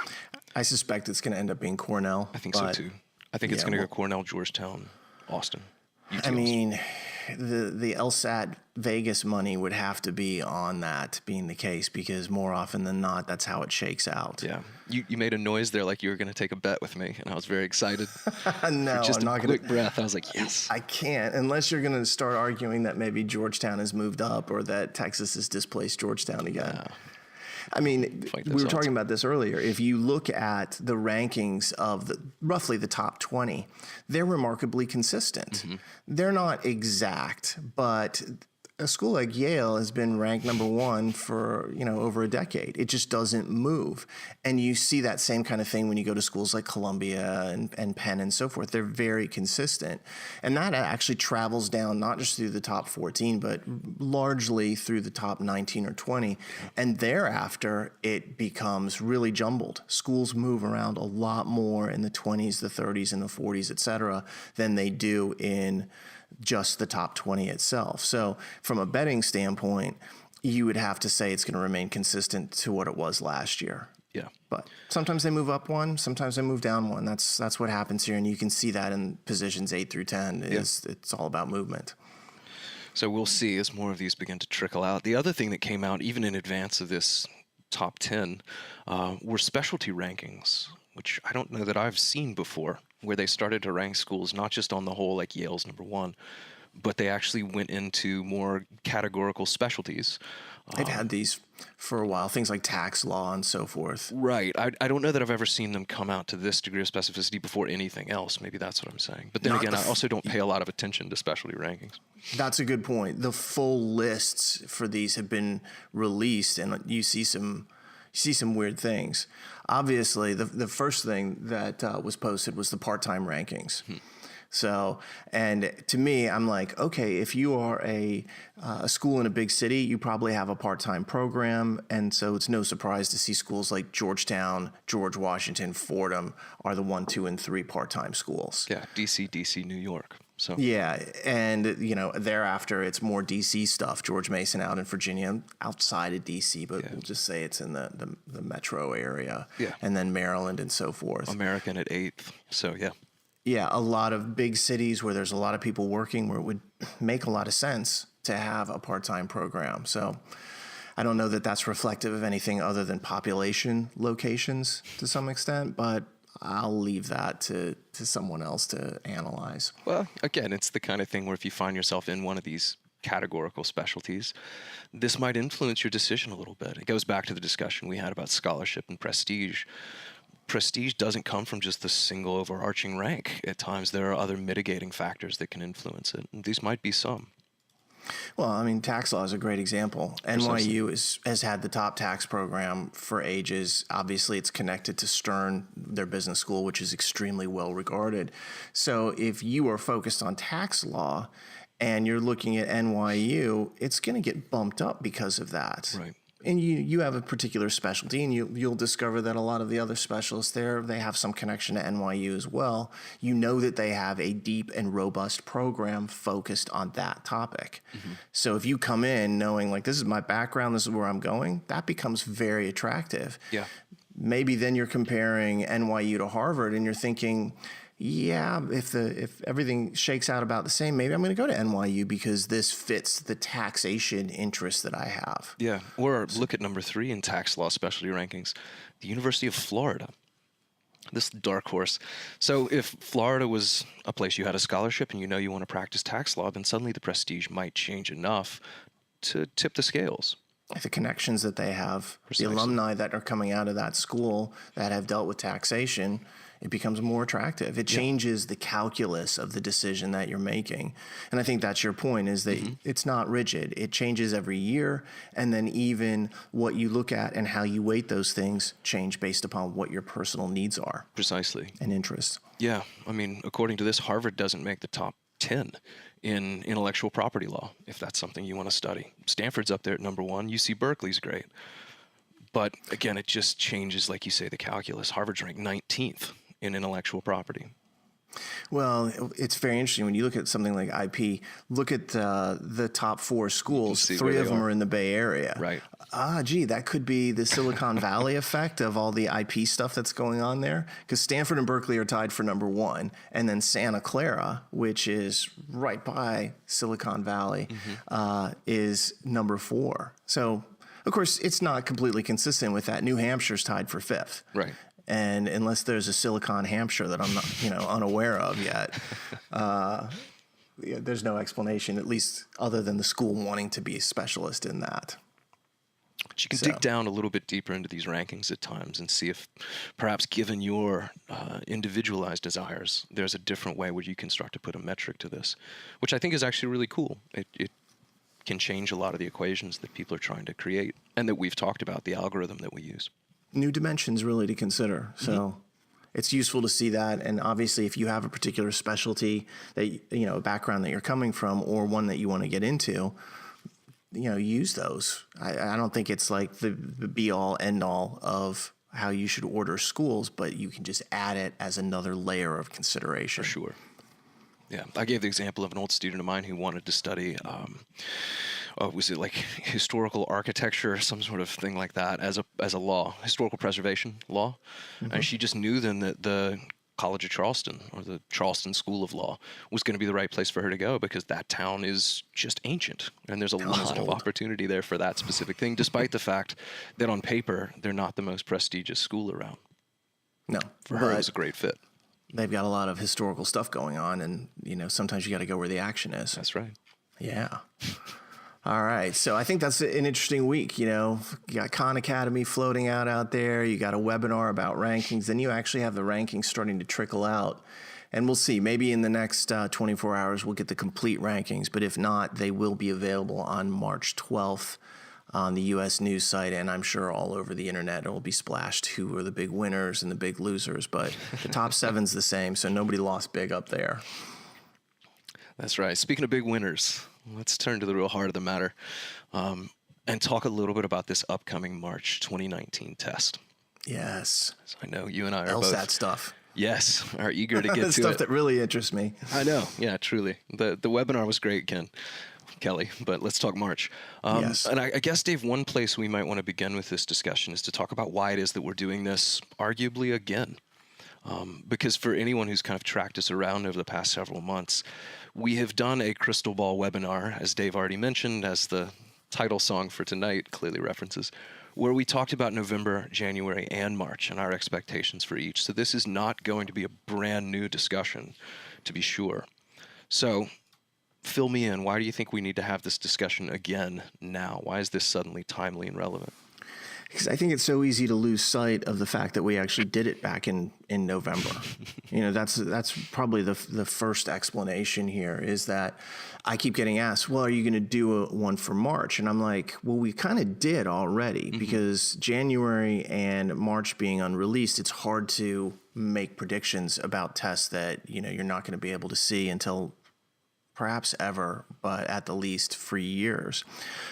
Speaker 1: I suspect it's going to end up being Cornell.
Speaker 2: I think so too. I think it's going to go Cornell, Georgetown, Austin. UT
Speaker 1: I mean, the LSAT Vegas money would have to be on that being the case, because more often than not, that's how it shakes out.
Speaker 2: Yeah. You made a noise there like you were going to take a bet with me, and I was very excited.
Speaker 1: No,
Speaker 2: just
Speaker 1: I'm not
Speaker 2: quick breath. I was like, yes.
Speaker 1: I can't, unless you're going to start arguing that maybe Georgetown has moved up or that Texas has displaced Georgetown again. I mean,
Speaker 2: Fight
Speaker 1: we
Speaker 2: those
Speaker 1: were
Speaker 2: odds.
Speaker 1: talking about this earlier. If you look at the rankings of roughly the top 20, they're remarkably consistent. They're not exact, but a school like Yale has been ranked number one for, over a decade. It just doesn't move. And you see that same kind of thing when you go to schools like Columbia and Penn and so forth. They're very consistent. And that actually travels down not just through the top 14, but largely through the top 19 or 20. And thereafter, it becomes really jumbled. Schools move around a lot more in the 20s, the 30s, and the 40s, et cetera, than they do in just the top 20 itself. So from a betting standpoint, you would have to say it's going to remain consistent to what it was last year.
Speaker 2: Yeah.
Speaker 1: But sometimes they move up one, sometimes they move down one. That's what happens here, and you can see that in positions 8 through 10. It's all about movement.
Speaker 2: So we'll see as more of these begin to trickle out. The other thing that came out, even in advance of this top 10, were specialty rankings, which I don't know that I've seen before, where they started to rank schools not just on the whole, like Yale's number one, but they actually went into more categorical specialties.
Speaker 1: They've had these for a while, things like tax law and so forth.
Speaker 2: Right. I don't know that I've ever seen them come out to this degree of specificity before anything else. Maybe that's what I'm saying. But then again, I also don't pay a lot of attention to specialty rankings.
Speaker 1: That's a good point. The full lists for these have been released, and you see some weird things. Obviously, the first thing that was posted was the part-time rankings. So, and to me, I'm like, okay, if you are a school in a big city, you probably have a part-time program. And so it's no surprise to see schools like Georgetown, George Washington, Fordham are the 1, 2, and 3 part-time schools.
Speaker 2: Yeah, DC, New York. So
Speaker 1: yeah, and thereafter it's more DC stuff. George Mason out in Virginia, outside of DC, but we'll just say it's in the metro area.
Speaker 2: Yeah.
Speaker 1: And then Maryland and so forth.
Speaker 2: American at 8th. So yeah.
Speaker 1: Yeah, a lot of big cities where there's a lot of people working, where it would make a lot of sense to have a part-time program. So I don't know that that's reflective of anything other than population locations to some extent, but I'll leave that to someone else to analyze.
Speaker 2: Well, again, it's the kind of thing where if you find yourself in one of these categorical specialties, this might influence your decision a little bit. It goes back to the discussion we had about scholarship and prestige. Prestige doesn't come from just the single overarching rank. At times, there are other mitigating factors that can influence it. And these might be some.
Speaker 1: Well, I mean, tax law is a great example.
Speaker 2: Precisely.
Speaker 1: NYU has had the top tax program for ages. Obviously, it's connected to Stern, their business school, which is extremely well regarded. So if you are focused on tax law and you're looking at NYU, it's going to get bumped up because of that.
Speaker 2: Right.
Speaker 1: And you have a particular specialty, and you'll discover that a lot of the other specialists there, they have some connection to NYU as well. You know that they have a deep and robust program focused on that topic. Mm-hmm. So if you come in knowing, like, this is my background, this is where I'm going, that becomes very attractive.
Speaker 2: Yeah.
Speaker 1: Maybe then you're comparing NYU to Harvard, and you're thinking, yeah, if everything shakes out about the same, maybe I'm going to go to NYU because this fits the taxation interest that I have.
Speaker 2: Yeah. Or look at number 3 in tax law specialty rankings, the University of Florida. This dark horse. So if Florida was a place you had a scholarship and you want to practice tax law, then suddenly the prestige might change enough to tip the scales.
Speaker 1: The connections that they have,
Speaker 2: Precisely.
Speaker 1: The alumni that are coming out of that school that have dealt with taxation, it becomes more attractive. It changes the calculus of the decision that you're making. And I think that's your point, is that it's not rigid. It changes every year. And then even what you look at and how you weight those things change based upon what your personal needs are.
Speaker 2: Precisely.
Speaker 1: And interests.
Speaker 2: Yeah. I mean, according to this, Harvard doesn't make the top 10 in intellectual property law, if that's something you want to study. Stanford's up there at number 1. UC Berkeley's great. But again, it just changes, like you say, the calculus. Harvard's ranked 19th in intellectual property.
Speaker 1: Well, it's very interesting when you look at something like IP. Look at the top 4 schools. 3 of them are in the Bay Area.
Speaker 2: Right.
Speaker 1: Gee, that could be the Silicon Valley effect of all the IP stuff that's going on there. Because Stanford and Berkeley are tied for number 1, and then Santa Clara, which is right by Silicon Valley, is number 4. So, of course, it's not completely consistent with that. New Hampshire's tied for 5th.
Speaker 2: Right.
Speaker 1: And unless there's a Silicon Hampshire that I'm not, unaware of yet, there's no explanation, at least other than the school wanting to be a specialist in that.
Speaker 2: But you can dig down a little bit deeper into these rankings at times and see if perhaps given your individualized desires, there's a different way where you can start to put a metric to this, which I think is actually really cool. It can change a lot of the equations that people are trying to create and that we've talked about, the algorithm that we use.
Speaker 1: New dimensions really to consider. So it's useful to see that. And obviously, if you have a particular specialty that, a background that you're coming from or one that you want to get into, use those. I don't think it's like the be all end all of how you should order schools, but you can just add it as another layer of consideration.
Speaker 2: For sure. Yeah, I gave the example of an old student of mine who wanted to study, was it like historical architecture or some sort of thing like that as a law, historical preservation law, and she just knew then that the College of Charleston or the Charleston School of Law was going to be the right place for her to go because that town is just ancient and there's a lot of opportunity there for that specific thing, despite the fact that on paper they're not the most prestigious school around.
Speaker 1: No,
Speaker 2: for her it was a great fit.
Speaker 1: They've got a lot of historical stuff going on, and sometimes you got to go where the action is.
Speaker 2: That's right.
Speaker 1: Yeah. All right. So I think that's an interesting week. You got Khan Academy floating out there. You got a webinar about rankings. Then you actually have the rankings starting to trickle out. And we'll see. Maybe in the next 24 hours, we'll get the complete rankings. But if not, they will be available on March 12th on the U.S. news site. And I'm sure all over the internet it will be splashed who are the big winners and the big losers. But the top seven's the same. So nobody lost big up there.
Speaker 2: That's right. Speaking of big winners, let's turn to the real heart of the matter and talk a little bit about this upcoming March 2019 test.
Speaker 1: Yes.
Speaker 2: So I know you and I are
Speaker 1: LSAT
Speaker 2: both.
Speaker 1: stuff.
Speaker 2: Yes, are eager to get to
Speaker 1: stuff
Speaker 2: it.
Speaker 1: that really interests me.
Speaker 2: I know. Yeah, truly. The webinar was great, Kelly, but let's talk March.
Speaker 1: Yes.
Speaker 2: And I guess, Dave, one place we might want to begin with this discussion is to talk about why it is that we're doing this arguably again. Because for anyone who's kind of tracked us around over the past several months, we have done a crystal ball webinar, as Dave already mentioned, as the title song for tonight clearly references, where we talked about November, January, and March and our expectations for each. So this is not going to be a brand new discussion, to be sure. So fill me in. Why do you think we need to have this discussion again now? Why is this suddenly timely and relevant?
Speaker 1: Because I think it's so easy to lose sight of the fact that we actually did it back in November. That's probably the first explanation here is that I keep getting asked, well, are you going to do one for March? And I'm like, well, we kind of did already because January and March being unreleased, it's hard to make predictions about tests that, you're not going to be able to see until perhaps ever, but at the least for years.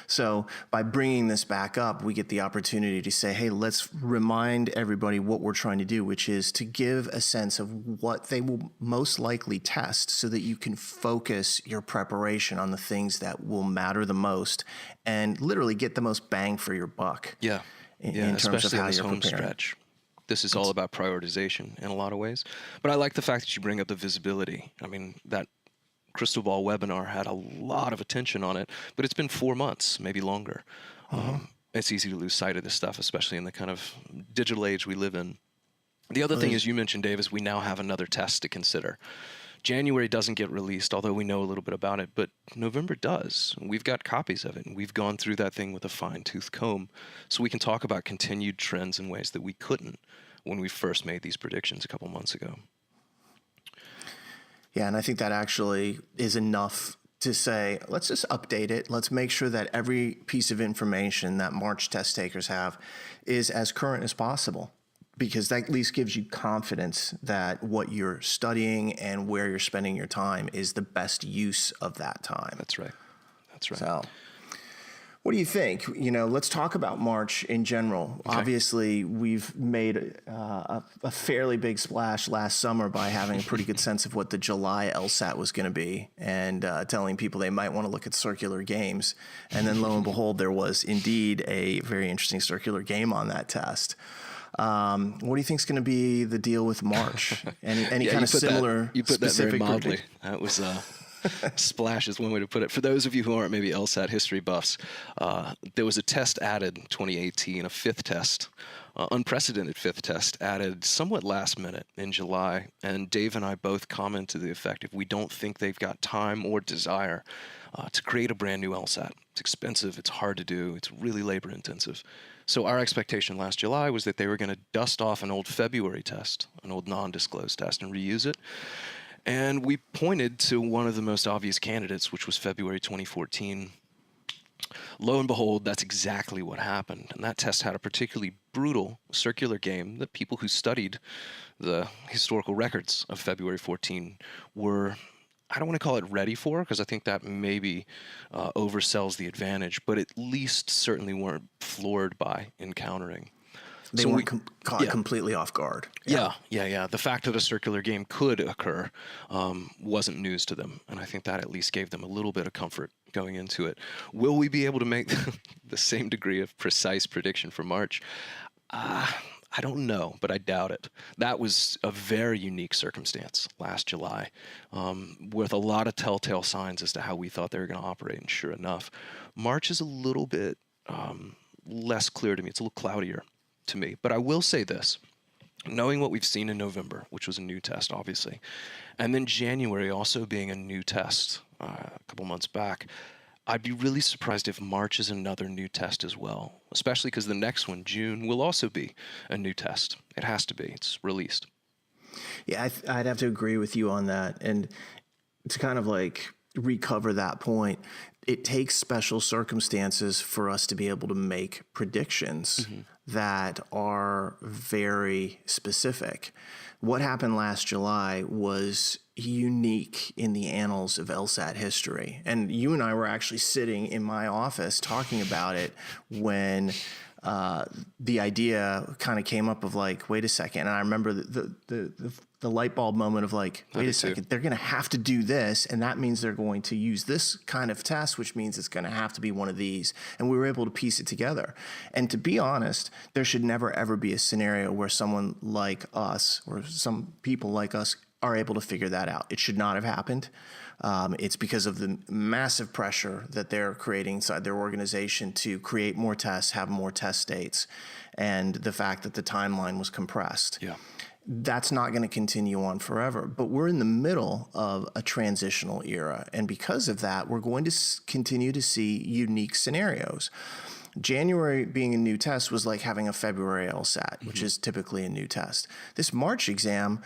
Speaker 1: So by bringing this back up, we get the opportunity to say, hey, let's remind everybody what we're trying to do, which is to give a sense of what they will most likely test so that you can focus your preparation on the things that will matter the most and literally get the most bang for your buck.
Speaker 2: Yeah.
Speaker 1: In terms
Speaker 2: especially
Speaker 1: of how
Speaker 2: in this
Speaker 1: you're
Speaker 2: home
Speaker 1: preparing.
Speaker 2: stretch. This is all about prioritization in a lot of ways. But I like the fact that you bring up the visibility. I mean, that crystal ball webinar had a lot of attention on it, but it's been 4 months, maybe longer. It's easy to lose sight of this stuff, especially in the kind of digital age we live in. The other thing, as you mentioned, Dave, is we now have another test to consider. January doesn't get released, although we know a little bit about it, but November does. We've got copies of it, and we've gone through that thing with a fine-tooth comb, so we can talk about continued trends in ways that we couldn't when we first made these predictions a couple months ago.
Speaker 1: Yeah, and I think that actually is enough to say, let's just update it. Let's make sure that every piece of information that March test takers have is as current as possible, because that at least gives you confidence that what you're studying and where you're spending your time is the best use of that time.
Speaker 2: That's right. That's right.
Speaker 1: So what do you think? Let's talk about March in general. Okay. Obviously, we've made a fairly big splash last summer by having a pretty good sense of what the July LSAT was going to be and telling people they might want to look at circular games. And then lo and behold, there was indeed a very interesting circular game on that test. What do you think is going to be the deal with March? Any kind of similar?
Speaker 2: You put that very
Speaker 1: specific
Speaker 2: mildly. That was Splash is one way to put it. For those of you who aren't maybe LSAT history buffs, there was a test added in 2018, a fifth test, unprecedented fifth test added somewhat last minute in July. And Dave and I both comment to the effect if we don't think they've got time or desire to create a brand new LSAT. It's expensive, it's hard to do, it's really labor intensive. So our expectation last July was that they were going to dust off an old February test, an old non-disclosed test, and reuse it. And we pointed to one of the most obvious candidates, which was February 2014. Lo and behold, that's exactly what happened. And that test had a particularly brutal circular game that people who studied the historical records of February 14 were, I don't want to call it ready for, because I think that maybe oversells the advantage, but at least certainly weren't floored by encountering.
Speaker 1: They weren't caught completely off guard.
Speaker 2: Yeah. The fact that a circular game could occur wasn't news to them, and I think that at least gave them a little bit of comfort going into it. Will we be able to make the same degree of precise prediction for March? I don't know, but I doubt it. That was a very unique circumstance last July, with a lot of telltale signs as to how we thought they were going to operate, and sure enough, March is a little bit less clear to me. It's a little cloudier to me. But I will say this, knowing what we've seen in November, which was a new test, obviously, and then January also being a new test a couple months back, I'd be really surprised if March is another new test as well, especially because the next one, June, will also be a new test. It has to be. It's released.
Speaker 1: Yeah, I'd have to agree with you on that. And to kind of like recover that point, it takes special circumstances for us to be able to make predictions that are very specific. What happened last July was unique in the annals of LSAT history. And you and I were actually sitting in my office talking about it when the idea kind of came up of like, wait a second. And I remember the light bulb moment of like, wait a second, they're going to have to do this. And that means they're going to use this kind of test, which means it's going to have to be one of these. And we were able to piece it together. And to be honest, there should never, ever be a scenario where someone like us or some people like us are able to figure that out. It should not have happened. It's because of the massive pressure that they're creating inside their organization to create more tests, have more test dates, and the fact that the timeline was compressed.
Speaker 2: Yeah.
Speaker 1: That's not going to continue on forever. But we're in the middle of a transitional era. And because of that, we're going to continue to see unique scenarios. January being a new test was like having a February LSAT, which is typically a new test. This March exam,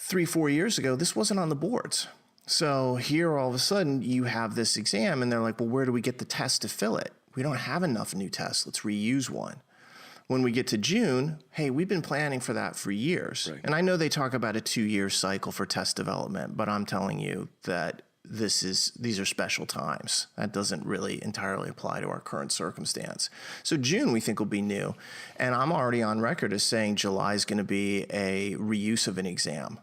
Speaker 1: 3-4 years ago, this wasn't on the boards. So here, all of a sudden, you have this exam, and they're like, well, where do we get the test to fill it? We don't have enough new tests. Let's reuse one. When we get to June, hey, we've been planning for that for years. Right. And I know they talk about a 2-year cycle for test development, but I'm telling you that these are special times. That doesn't really entirely apply to our current circumstance. So June, we think, will be new. And I'm already on record as saying July is going to be a reuse of an exam.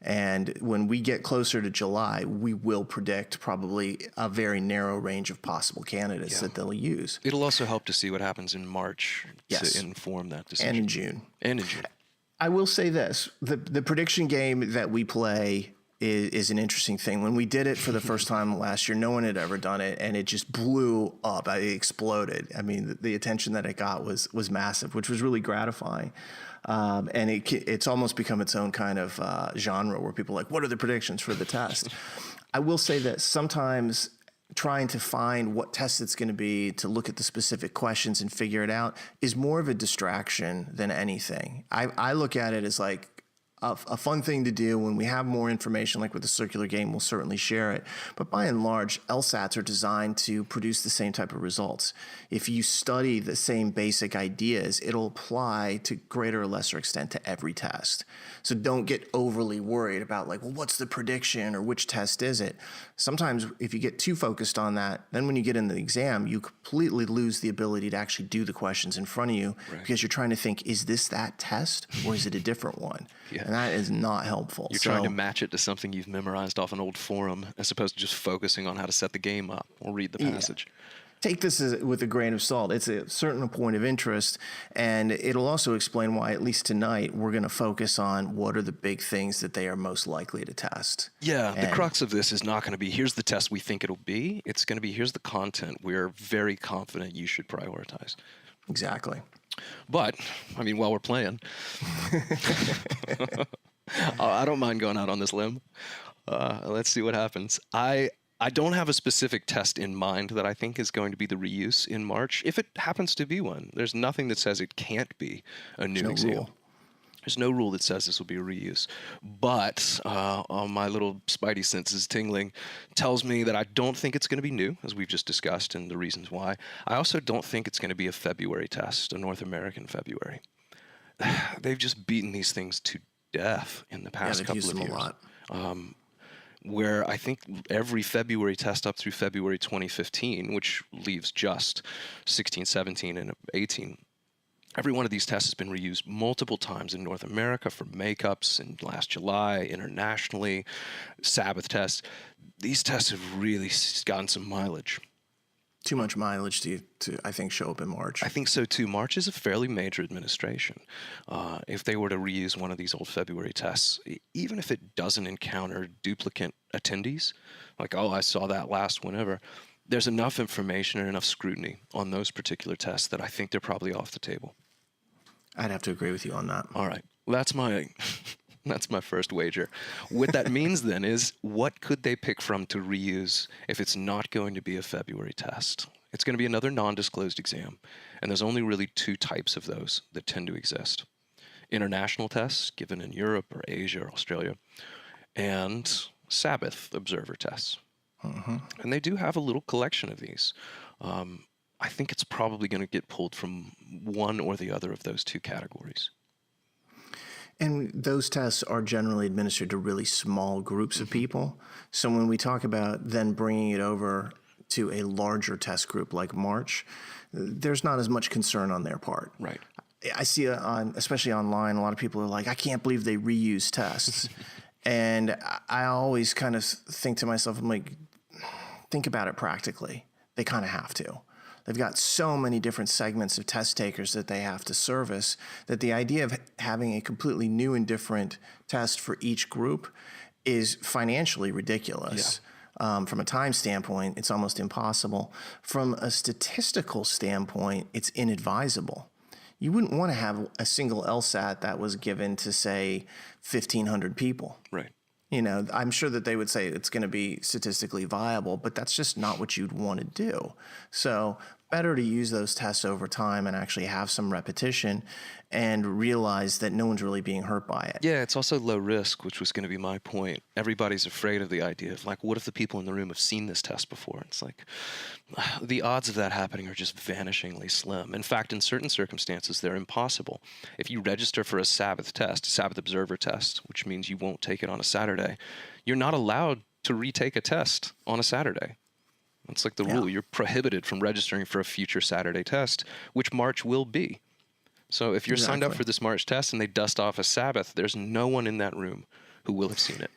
Speaker 1: And when we get closer to July, we will predict probably a very narrow range of possible candidates that they'll use.
Speaker 2: It'll also help to see what happens in March to inform that decision.
Speaker 1: And in June.
Speaker 2: And in June.
Speaker 1: I will say this. The prediction game that we play is an interesting thing. When we did it for the first time last year, no one had ever done it, and it just blew up. It exploded. I mean, the attention that it got was massive, which was really gratifying. And it's almost become its own kind of genre where people are like, what are the predictions for the test? I will say that sometimes trying to find what test it's going to be to look at the specific questions and figure it out is more of a distraction than anything. I look at it as like a fun thing to do. When we have more information, like with the circular game, we'll certainly share it. But by and large, LSATs are designed to produce the same type of results. If you study the same basic ideas, it'll apply to greater or lesser extent to every test. So don't get overly worried about like, well, what's the prediction or which test is it? Sometimes if you get too focused on that, then when you get into the exam, you completely lose the ability to actually do the questions in front of you because you're trying to think, is this that test or is it a different one? And that is not helpful.
Speaker 2: You're trying to match it to something you've memorized off an old forum as opposed to just focusing on how to set the game up or read the passage.
Speaker 1: take this with a grain of salt. It's a certain point of interest, and it'll also explain why, at least tonight, we're going to focus on what are the big things that they are most likely to test.
Speaker 2: Yeah, the crux of this is not going to be, here's the test we think it'll be. It's going to be, here's the content we're very confident you should prioritize.
Speaker 1: Exactly.
Speaker 2: But, I mean, while we're playing, I don't mind going out on this limb. Let's see what happens. I don't have a specific test in mind that I think is going to be the reuse in March. If it happens to be one, there's nothing that says it can't be a new exam.
Speaker 1: Rule.
Speaker 2: There's no rule that says this will be a reuse. But my little spidey senses tingling tells me that I don't think it's going to be new, as we've just discussed, and the reasons why. I also don't think it's going to be a February test, a North American February. They've just beaten these things to death in the past couple of years. A lot. Where I think every February test up through February 2015, which leaves just 16, 17, and 18, every one of these tests has been reused multiple times in North America for makeups in last July, internationally, Sabbath tests. These tests have really gotten some mileage.
Speaker 1: Too much mileage to I think, show up in March.
Speaker 2: I think so, too. March is a fairly major administration. If they were to reuse one of these old February tests, even if it doesn't encounter duplicate attendees, like, oh, I saw that last whenever, there's enough information and enough scrutiny on those particular tests that I think they're probably off the table.
Speaker 1: I'd have to agree with you on that.
Speaker 2: All right. That's my first wager. What that means then is, what could they pick from to reuse if it's not going to be a February test? It's going to be another non-disclosed exam, and there's only really two types of those that tend to exist. International tests given in Europe or Asia or Australia, and Sabbath observer tests.
Speaker 1: Mm-hmm.
Speaker 2: And they do have a little collection of these. I think it's probably going to get pulled from one or the other of those two categories.
Speaker 1: And those tests are generally administered to really small groups of people. So when we talk about then bringing it over to a larger test group like March, there's not as much concern on their part.
Speaker 2: Right.
Speaker 1: I see it especially online, a lot of people are like, I can't believe they reuse tests. And I always kind of think to myself, I'm like, think about it practically. They kind of have to. They've got so many different segments of test takers that they have to service that the idea of having a completely new and different test for each group is financially ridiculous. Yeah. From a time standpoint, it's almost impossible. From a statistical standpoint, it's inadvisable. You wouldn't want to have a single LSAT that was given to, say, 1,500 people.
Speaker 2: Right.
Speaker 1: You know, I'm sure that they would say it's going to be statistically viable, but that's just not what you'd want to do. So better to use those tests over time and actually have some repetition and realize that no one's really being hurt by it.
Speaker 2: Yeah, it's also low risk, which was going to be my point. Everybody's afraid of the idea of, like, what if the people in the room have seen this test before? It's like, the odds of that happening are just vanishingly slim. In fact, in certain circumstances, they're impossible. If you register for a Sabbath test, a Sabbath observer test, which means you won't take it on a Saturday, you're not allowed to retake a test on a Saturday. That's like the rule. You're prohibited from registering for a future Saturday test, which March will be. So if you're signed up for this March test and they dust off a Sabbath, there's no one in that room who will have seen it.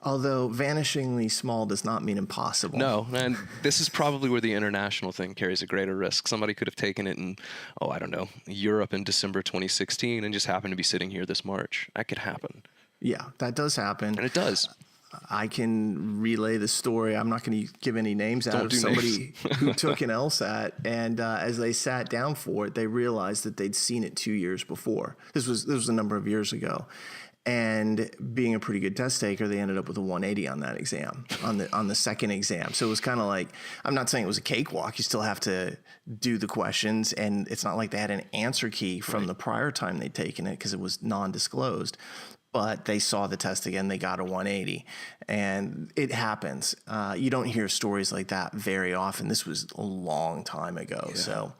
Speaker 1: Although vanishingly small does not mean impossible.
Speaker 2: No, and this is probably where the international thing carries a greater risk. Somebody could have taken it in, I don't know, Europe in December 2016 and just happened to be sitting here this March. That could happen.
Speaker 1: Yeah, that does happen.
Speaker 2: And it does.
Speaker 1: I can relay the story. I'm not going to give any names out of somebody who took an LSAT, and as they sat down for it, they realized that they'd seen it 2 years before. This was a number of years ago, and being a pretty good test taker, they ended up with a 180 on that exam, on the second exam. So it was kind of like, I'm not saying it was a cakewalk. You still have to do the questions, and it's not like they had an answer key from the prior time they'd taken it because it was non-disclosed. But they saw the test again, they got a 180. And it happens. You don't hear stories like that very often. This was a long time ago, so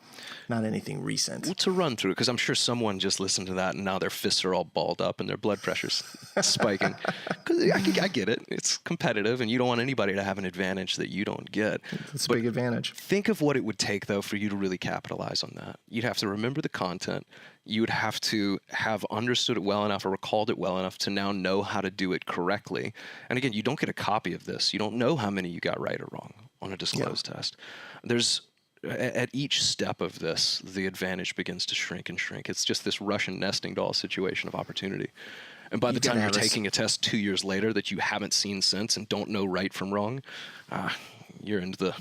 Speaker 1: not anything recent.
Speaker 2: Well, to run through, because I'm sure someone just listened to that and now their fists are all balled up and their blood pressure's spiking. Because I get it. It's competitive, and you don't want anybody to have an advantage that you don't get.
Speaker 1: It's a big advantage.
Speaker 2: Think of what it would take, though, for you to really capitalize on that. You'd have to remember the content. You would have to have understood it well enough or recalled it well enough to now know how to do it correctly. And again, you don't get a copy of this. You don't know how many you got right or wrong on a disclosed test. There's at each step of this, the advantage begins to shrink and shrink. It's just this Russian nesting doll situation of opportunity. And by the time you're taking a test 2 years later that you haven't seen since and don't know right from wrong, you're into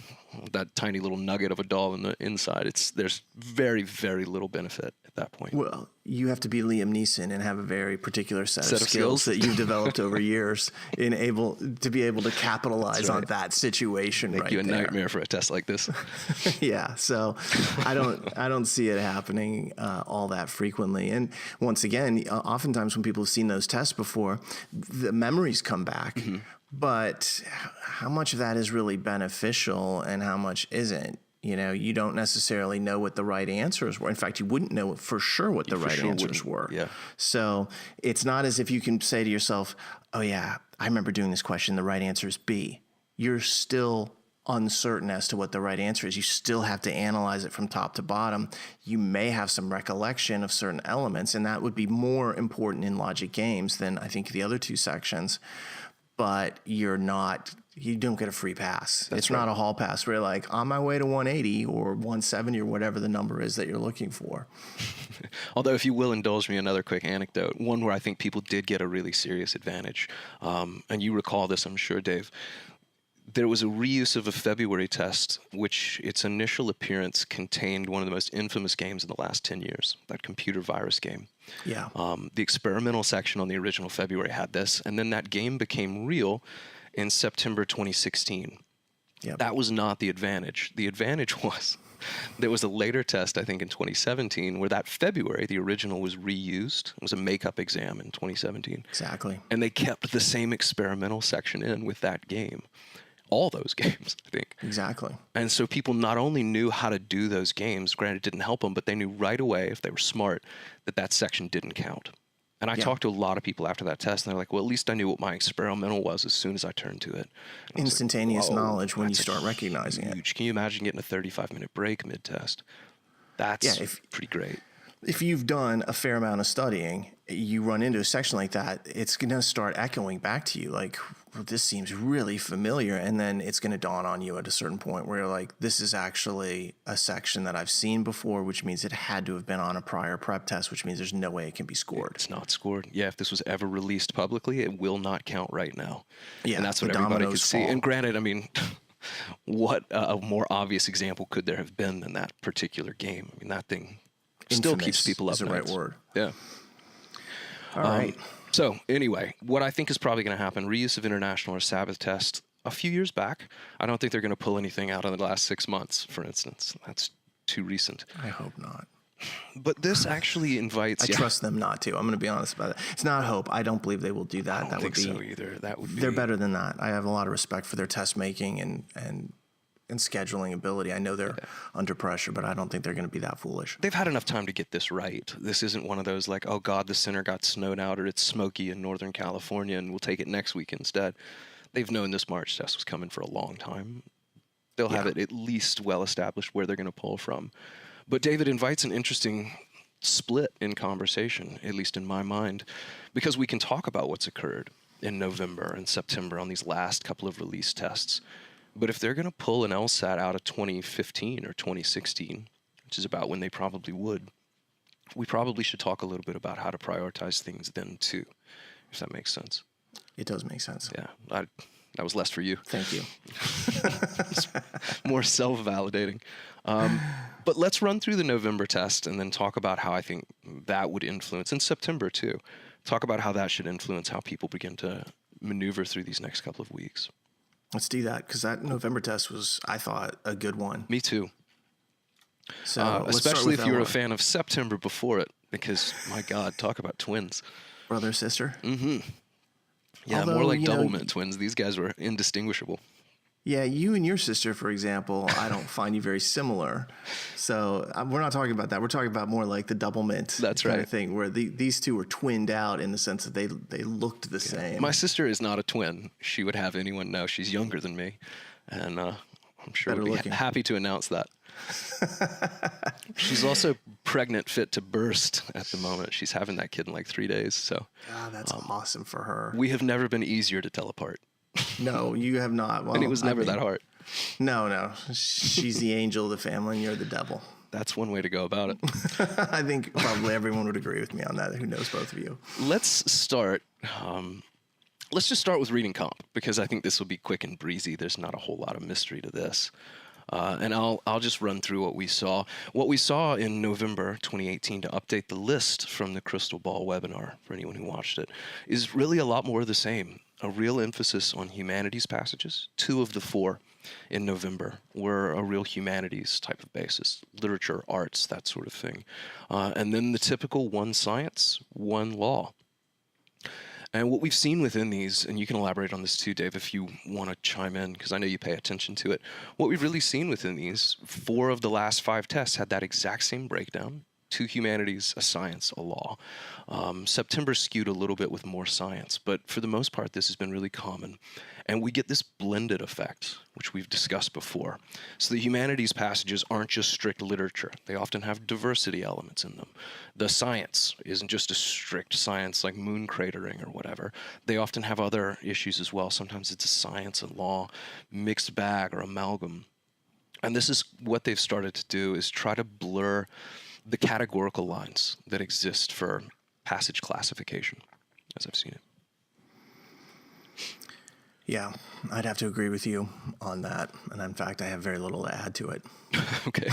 Speaker 2: that tiny little nugget of a doll in the inside. There's very, very little benefit at that point.
Speaker 1: Well, you have to be Liam Neeson and have a very particular set of skills that you've developed over years to be able to capitalize on that situation.
Speaker 2: Make you a nightmare for a test like this.
Speaker 1: Yeah, so I don't see it happening all that frequently. And once again, oftentimes when people have seen those tests before, the memories come back. Mm-hmm. But how much of that is really beneficial and how much isn't? You don't necessarily know what the right answers were. In fact, you wouldn't know for sure what the right answers were.
Speaker 2: Yeah.
Speaker 1: So it's not as if you can say to yourself, oh yeah, I remember doing this question. The right answer is B. You're still uncertain as to what the right answer is. You still have to analyze it from top to bottom. You may have some recollection of certain elements, and that would be more important in logic games than I think the other two sections. But you don't get a free pass. It's not a hall pass where you're like, on my way to 180 or 170 or whatever the number is that you're looking for.
Speaker 2: Although, if you will indulge me, another quick anecdote, one where I think people did get a really serious advantage. And you recall this, I'm sure, Dave. There was a reuse of a February test, which its initial appearance contained one of the most infamous games in the last 10 years, that computer virus game.
Speaker 1: Yeah.
Speaker 2: The experimental section on the original February had this, and then that game became real in September 2016.
Speaker 1: Yep.
Speaker 2: That was not the advantage. The advantage was there was a later test, I think in 2017, where that February, the original was reused. It was a makeup exam in 2017.
Speaker 1: Exactly.
Speaker 2: And they kept the same experimental section in with that game. All those games, I think.
Speaker 1: Exactly.
Speaker 2: And so people not only knew how to do those games, granted it didn't help them, but they knew right away, if they were smart, that section didn't count. And I talked to a lot of people after that test, and they're like, well, at least I knew what my experimental was as soon as I turned to it.
Speaker 1: Instantaneous knowledge when you start recognizing it.
Speaker 2: Can you imagine getting a 35-minute break mid-test? That's pretty great.
Speaker 1: If you've done a fair amount of studying, you run into a section like that, it's going to start echoing back to you like, well, this seems really familiar. And then it's going to dawn on you at a certain point where you're like, this is actually a section that I've seen before, which means it had to have been on a prior prep test, which means there's no way it can be scored.
Speaker 2: It's not scored. Yeah, if this was ever released publicly, it will not count right now.
Speaker 1: Yeah,
Speaker 2: and that's what everybody could see. And granted, I mean, what a more obvious example could there have been than that particular game? I mean, that thing still keeps people up.
Speaker 1: Is the right word.
Speaker 2: Yeah.
Speaker 1: All right.
Speaker 2: So anyway, what I think is probably going to happen, reuse of international or Sabbath test a few years back. I don't think they're going to pull anything out in the last 6 months, for instance. That's too recent.
Speaker 1: I hope not.
Speaker 2: But this actually invites...
Speaker 1: I trust them not to. I'm going to be honest about it. It's not hope. I don't believe they will do that.
Speaker 2: I don't think so either. That would be...
Speaker 1: They're better than that. I have a lot of respect for their test making and scheduling ability. I know they're under pressure, but I don't think they're going to be that foolish.
Speaker 2: They've had enough time to get this right. This isn't one of those like, oh God, the center got snowed out or it's smoky in Northern California and we'll take it next week instead. They've known this March test was coming for a long time. They'll have it at least well established where they're going to pull from. But David invites an interesting split in conversation, at least in my mind, because we can talk about what's occurred in November and September on these last couple of release tests. But if they're going to pull an LSAT out of 2015 or 2016, which is about when they probably would, we probably should talk a little bit about how to prioritize things then too, if that makes sense.
Speaker 1: It does make sense.
Speaker 2: Yeah, that was less for you.
Speaker 1: Thank you.
Speaker 2: More self-validating. But let's run through the November test and then talk about how I think that would influence, in September too, talk about how that should influence how people begin to maneuver through these next couple of weeks.
Speaker 1: Let's do that, because that November test was, I thought, a good one.
Speaker 2: Me too.
Speaker 1: So
Speaker 2: especially if you're a fan of September before it, because, my God, talk about twins.
Speaker 1: Brother, sister?
Speaker 2: Mm-hmm. Yeah, more like double mint twins. These guys were indistinguishable.
Speaker 1: Yeah, you and your sister, for example, I don't find you very similar. So we're not talking about that. We're talking about more like the double mint kind of thing, where these two were twinned out in the sense that they looked the same.
Speaker 2: My sister is not a twin. She would have anyone know. She's younger than me, and I'm sure would be happy to announce that. She's also pregnant, fit to burst at the moment. She's having that kid in like 3 days. So
Speaker 1: that's awesome for her.
Speaker 2: We have never been easier to tell apart.
Speaker 1: No, you have not. Well,
Speaker 2: And it was never that hard.
Speaker 1: No. She's the angel of the family and you're the devil.
Speaker 2: That's one way to go about it.
Speaker 1: I think probably everyone would agree with me on that, who knows both of you.
Speaker 2: Let's start. Let's just start with reading comp, because I think this will be quick and breezy. There's not a whole lot of mystery to this. And I'll just run through what we saw. What we saw in November 2018, to update the list from the Crystal Ball webinar for anyone who watched it, is really a lot more of the same. A real emphasis on humanities passages. 2 of the 4 in November were a real humanities type of basis, literature, arts, that sort of thing. And then the typical 1 science, 1 law. And what we've seen within these, and you can elaborate on this too, Dave, if you want to chime in, because I know you pay attention to it. What we've really seen within these, 4 of the last 5 tests had that exact same breakdown. 2 humanities, a science, a law. September skewed a little bit with more science, but for the most part, this has been really common. And we get this blended effect, which we've discussed before. So the humanities passages aren't just strict literature. They often have diversity elements in them. The science isn't just a strict science like moon cratering or whatever. They often have other issues as well. Sometimes it's a science and law, mixed bag or amalgam. And this is what they've started to do, is try to blur the categorical lines that exist for passage classification, as I've seen it.
Speaker 1: Yeah, I'd have to agree with you on that. And in fact, I have very little to add to it.
Speaker 2: Okay.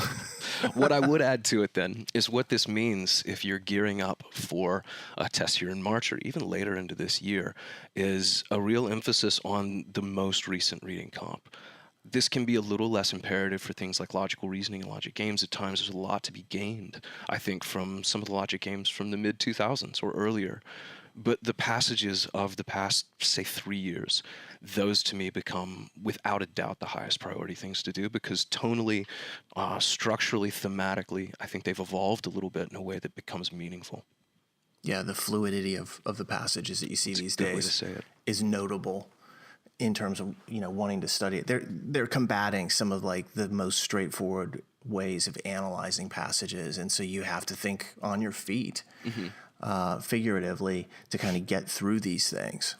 Speaker 2: What I would add to it then is what this means if you're gearing up for a test here in March or even later into this year, is a real emphasis on the most recent reading comp. This can be a little less imperative for things like logical reasoning and logic games. At times, there's a lot to be gained, I think, from some of the logic games from the mid-2000s or earlier. But the passages of the past, say, 3 years, those to me become, without a doubt, the highest priority things to do, because tonally, structurally, thematically, I think they've evolved a little bit in a way that becomes meaningful.
Speaker 1: Yeah, the fluidity of the passages that you see these
Speaker 2: Good way to
Speaker 1: days
Speaker 2: say it.
Speaker 1: is notable in terms of, wanting to study it. They're combating some of like the most straightforward ways of analyzing passages, and so you have to think on your feet, figuratively, to kind of get through these things.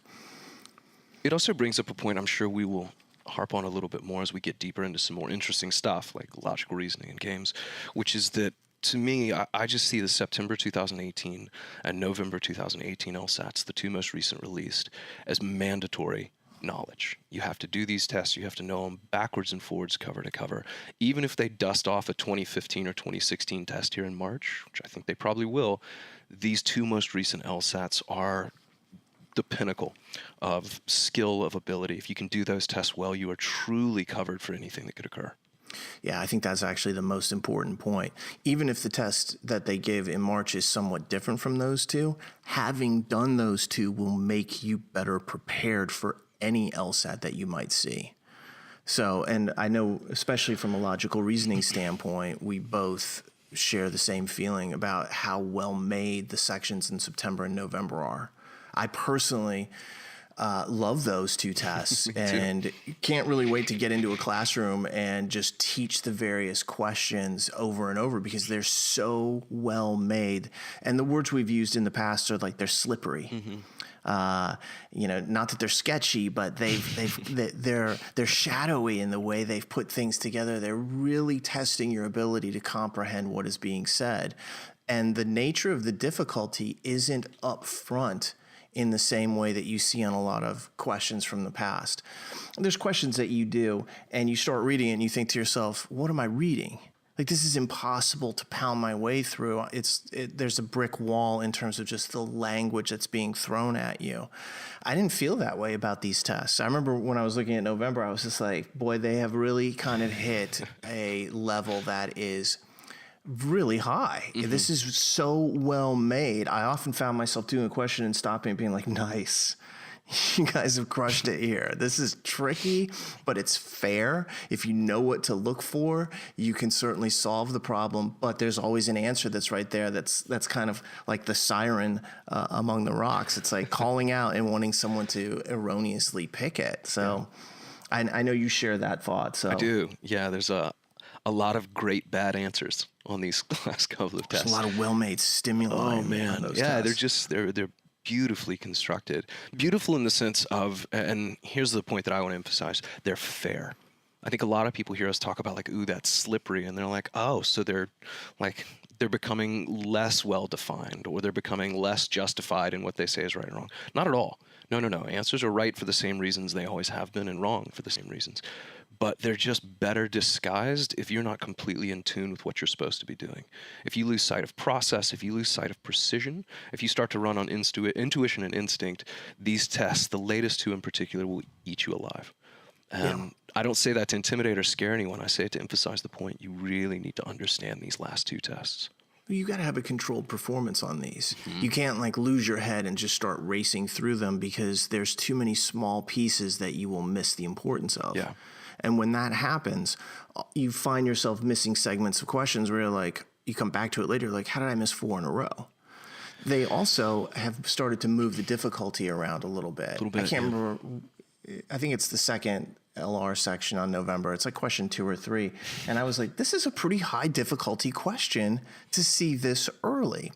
Speaker 2: It also brings up a point I'm sure we will harp on a little bit more as we get deeper into some more interesting stuff like logical reasoning and games, which is that, to me, I just see the September 2018 and November 2018 LSATs, the 2 most recent released, as mandatory knowledge. You have to do these tests. You have to know them backwards and forwards, cover to cover. Even if they dust off a 2015 or 2016 test here in March, which I think they probably will, these 2 most recent LSATs are the pinnacle of skill, of ability. If you can do those tests well, you are truly covered for anything that could occur.
Speaker 1: Yeah, I think that's actually the most important point. Even if the test that they give in March is somewhat different from those 2, having done those 2 will make you better prepared for any LSAT that you might see. So, and I know, especially from a logical reasoning standpoint, we both share the same feeling about how well made the sections in September and November are. I personally love those 2 tests and can't really wait to get into a classroom and just teach the various questions over and over, because they're so well made. And the words we've used in the past are like they're slippery. Not that they're sketchy, but they're shadowy in the way they've put things together. They're really testing your ability to comprehend what is being said. And the nature of the difficulty isn't up front in the same way that you see on a lot of questions from the past. There's questions that you do, and you start reading it, and you think to yourself, what am I reading? Like, this is impossible to pound my way through. There's a brick wall in terms of just the language that's being thrown at you. I didn't feel that way about these tests. I remember when I was looking at November, I was just like, boy, they have really kind of hit a level that is really high. This is so well made. I often found myself doing a question and stopping and being like, nice. You guys have crushed it here. This is tricky, but it's fair. If you know what to look for, you can certainly solve the problem, but there's always an answer that's right there that's kind of like the siren among the rocks. It's like calling out and wanting someone to erroneously pick it. So I know you share that thought. So
Speaker 2: I do. Yeah, there's a lot of great bad answers on these last couple of tests.
Speaker 1: There's a lot of well-made stimuli.
Speaker 2: Oh man,
Speaker 1: on those
Speaker 2: yeah,
Speaker 1: tests.
Speaker 2: they're beautifully constructed. Beautiful in the sense of, and here's the point that I want to emphasize, they're fair. I think a lot of people hear us talk about like, ooh, that's slippery. And they're like, oh, so they're becoming less well-defined, or they're becoming less justified in what they say is right and wrong. Not at all. No. Answers are right for the same reasons they always have been, and wrong for the same reasons. But they're just better disguised if you're not completely in tune with what you're supposed to be doing. If you lose sight of process, if you lose sight of precision, if you start to run on intuition and instinct, these tests, the latest two in particular, will eat you alive. And I don't say that to intimidate or scare anyone. I say it to emphasize the point. You really need to understand these last two tests.
Speaker 1: You got to have a controlled performance on these. You can't like lose your head and just start racing through them, because there's too many small pieces that you will miss the importance of.
Speaker 2: Yeah.
Speaker 1: And when that happens, you find yourself missing segments of questions where you're like, you come back to it later, like, how did I miss 4 in a row? They also have started to move the difficulty around a little bit. I can't remember. I think it's the second LR section on November. It's like question 2 or 3. And I was like, this is a pretty high difficulty question to see this early.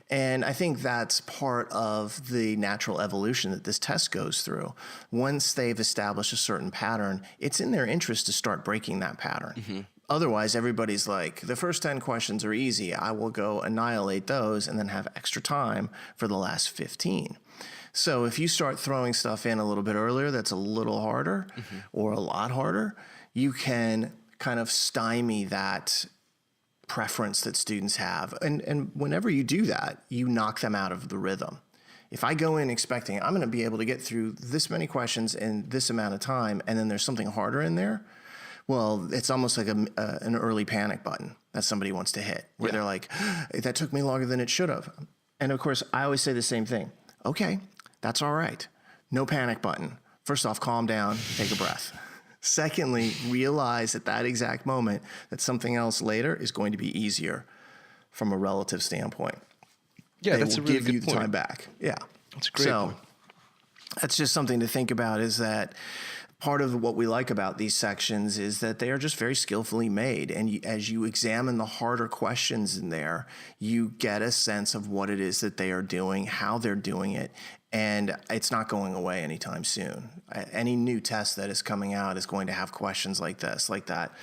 Speaker 1: And I think that's part of the natural evolution that this test goes through. Once they've established a certain pattern, it's in their interest to start breaking that pattern. Otherwise, everybody's like, the first 10 questions are easy. I will go annihilate those and then have extra time for the last 15. So if you start throwing stuff in a little bit earlier that's a little harder or a lot harder, you can kind of stymie that preference that students have. And whenever you do that, you knock them out of the rhythm. If I go in expecting I'm going to be able to get through this many questions in this amount of time, and then there's something harder in there, well, it's almost like an early panic button that somebody wants to hit, where they're like, that took me longer than it should have. And of course, I always say the same thing. Okay, that's all right. No panic button. First off, calm down, take a breath. Secondly, realize at that exact moment that something else later is going to be easier from a relative standpoint.
Speaker 2: Yeah, that's a really good point.
Speaker 1: Give you the time back. Yeah.
Speaker 2: That's a great point.
Speaker 1: That's just something to think about, is that part of what we like about these sections is that they are just very skillfully made. And as you examine the harder questions in there, you get a sense of what it is that they are doing, how they're doing it. And it's not going away anytime soon. Any new test that is coming out is going to have questions like this, like that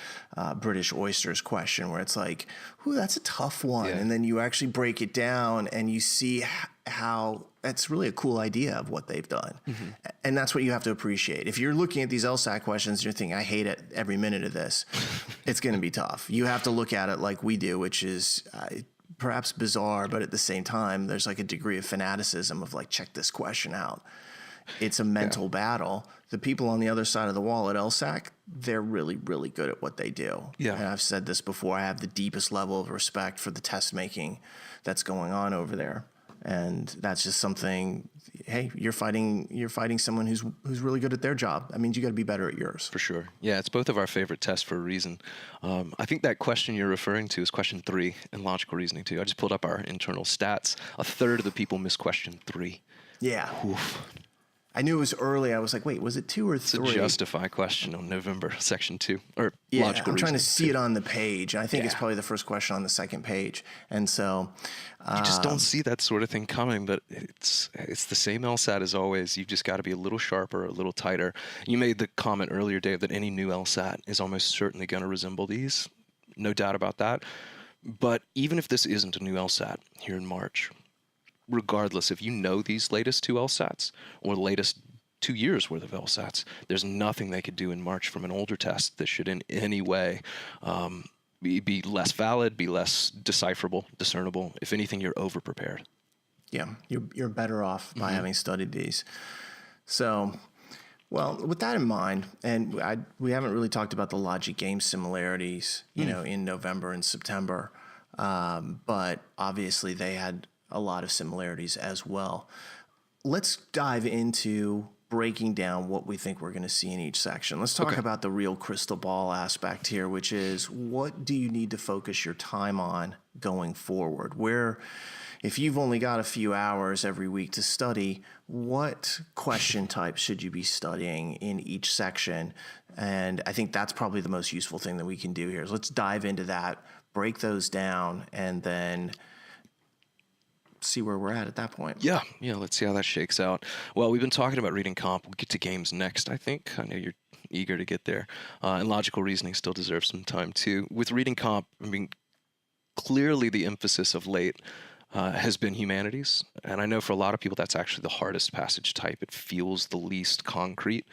Speaker 1: British oysters question, where it's like, ooh, that's a tough one. Yeah. And then you actually break it down and you see how that's really a cool idea of what they've done. And that's what you have to appreciate. If you're looking at these LSAT questions and you're thinking, I hate it every minute of this, it's going to be tough. You have to look at it like we do, which is perhaps bizarre, but at the same time, there's like a degree of fanaticism of like, check this question out. It's a mental battle. The people on the other side of the wall at LSAC, they're really, really good at what they do. Yeah. And I've said this before, I have the deepest level of respect for the test making that's going on over there. And that's just something, hey, you're fighting someone who's really good at their job. That means you got to be better at yours.
Speaker 2: For sure. Yeah, it's both of our favorite tests for a reason. I think that question you're referring to is question 3 in logical reasoning too. I just pulled up our internal stats. 1/3 of the people miss question 3.
Speaker 1: Yeah.
Speaker 2: Oof.
Speaker 1: I knew it was early. I was like, wait, was it 2 or 3?
Speaker 2: It's a justify question on November, section 2, or
Speaker 1: yeah,
Speaker 2: logical
Speaker 1: I'm trying to
Speaker 2: reasoning
Speaker 1: see it on the page. I think it's probably the first question on the second page. And so
Speaker 2: you just don't see that sort of thing coming, but it's the same LSAT as always. You've just got to be a little sharper, a little tighter. You made the comment earlier, Dave, that any new LSAT is almost certainly going to resemble these. No doubt about that. But even if this isn't a new LSAT here in March, regardless, if you know these latest 2 LSATs or the latest 2 years worth of LSATs, there's nothing they could do in March from an older test that should in any way be less valid, be less decipherable, discernible. If anything, you're over-prepared.
Speaker 1: Yeah, you're better off by having studied these. So, well, with that in mind, and we haven't really talked about the logic game similarities, you know, in November and September, but obviously they had a lot of similarities as well. Let's dive into breaking down what we think we're going to see in each section. Let's talk about the real crystal ball aspect here, which is, what do you need to focus your time on going forward? Where, if you've only got a few hours every week to study, what question types should you be studying in each section? And I think that's probably the most useful thing that we can do here. is let's dive into that, break those down, and then see where we're at that point.
Speaker 2: Yeah, let's see how that shakes out. Well, we've been talking about reading comp. We'll get to games next, I think. I know you're eager to get there. And logical reasoning still deserves some time, too. With reading comp, I mean, clearly the emphasis of late has been humanities. And I know for a lot of people, that's actually the hardest passage type. It feels the least concrete.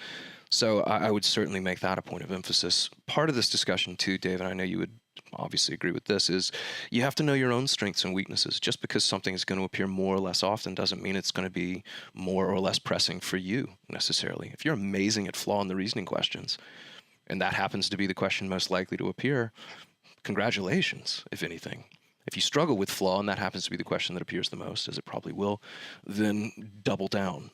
Speaker 2: So I would certainly make that a point of emphasis. Part of this discussion, too, Dave, and I know you would obviously agree with this, is you have to know your own strengths and weaknesses. Just because something is going to appear more or less often doesn't mean it's going to be more or less pressing for you necessarily. If you're amazing at flaw in the reasoning questions, and that happens to be the question most likely to appear, congratulations, if anything. If you struggle with flaw and that happens to be the question that appears the most, as it probably will, then double down.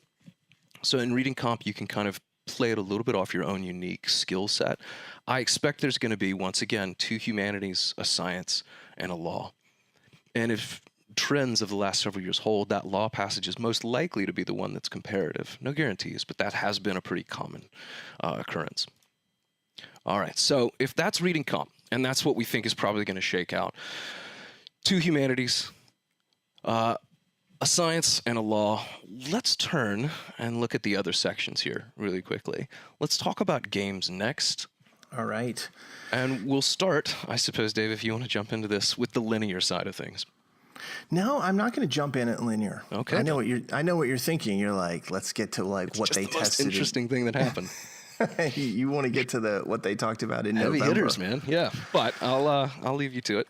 Speaker 2: So in reading comp, you can kind of play it a little bit off your own unique skill set. I expect there's going to be, once again, 2 humanities, a science, and a law. And if trends of the last several years hold, that law passage is most likely to be the one that's comparative. No guarantees, but that has been a pretty common occurrence. All right, so if that's reading comp, and that's what we think is probably going to shake out, 2 humanities, a science, and a law. Let's turn and look at the other sections here really quickly. Let's talk about games next.
Speaker 1: All right.
Speaker 2: And we'll start, I suppose, Dave, if you want to jump into this, with the linear side of things.
Speaker 1: No, I'm not going to jump in at linear.
Speaker 2: Okay.
Speaker 1: I know what you're thinking. You're like, let's get to what they tested.
Speaker 2: It's the most interesting thing that happened.
Speaker 1: You want to get to what they talked about in November.
Speaker 2: Heavy hitters, man. Yeah. But I'll leave you to it.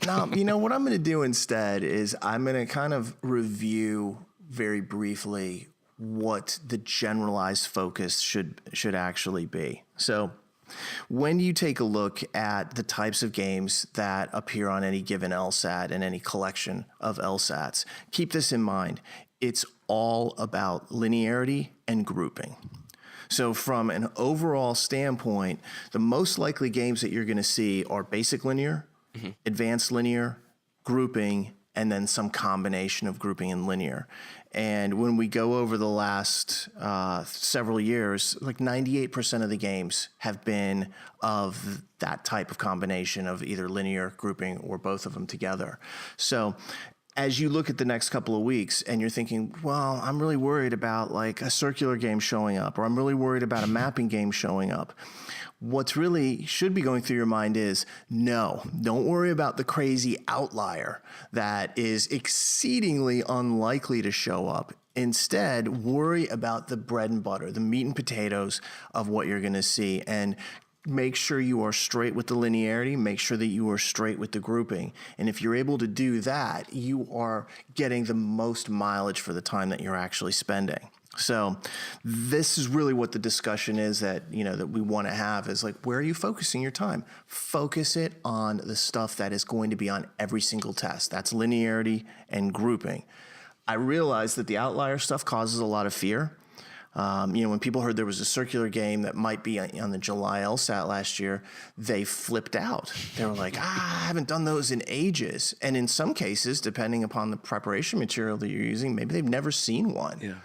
Speaker 1: No, what I'm going to do instead is I'm going to kind of review very briefly what the generalized focus should actually be. So when you take a look at the types of games that appear on any given LSAT and any collection of LSATs, keep this in mind. It's all about linearity and grouping. So from an overall standpoint, the most likely games that you're going to see are basic linear, advanced linear, grouping, and then some combination of grouping and linear. And when we go over the last several years, like 98% of the games have been of that type of combination of either linear, grouping, or both of them together. So as you look at the next couple of weeks and you're thinking, well, I'm really worried about like a circular game showing up, or I'm really worried about a mapping game showing up, what's really should be going through your mind is, no, don't worry about the crazy outlier that is exceedingly unlikely to show up. Instead, worry about the bread and butter, the meat and potatoes of what you're going to see, and make sure you are straight with the linearity, make sure that you are straight with the grouping. And if you're able to do that, you are getting the most mileage for the time that you're actually spending. So this is really what the discussion is that we want to have, is like, where are you focusing your time? Focus it on the stuff that is going to be on every single test. That's linearity and grouping. I realize that the outlier stuff causes a lot of fear. When people heard there was a circular game that might be on the July LSAT last year, they flipped out. They were like, I haven't done those in ages. And in some cases, depending upon the preparation material that you're using, maybe they've never seen one.
Speaker 2: Yeah.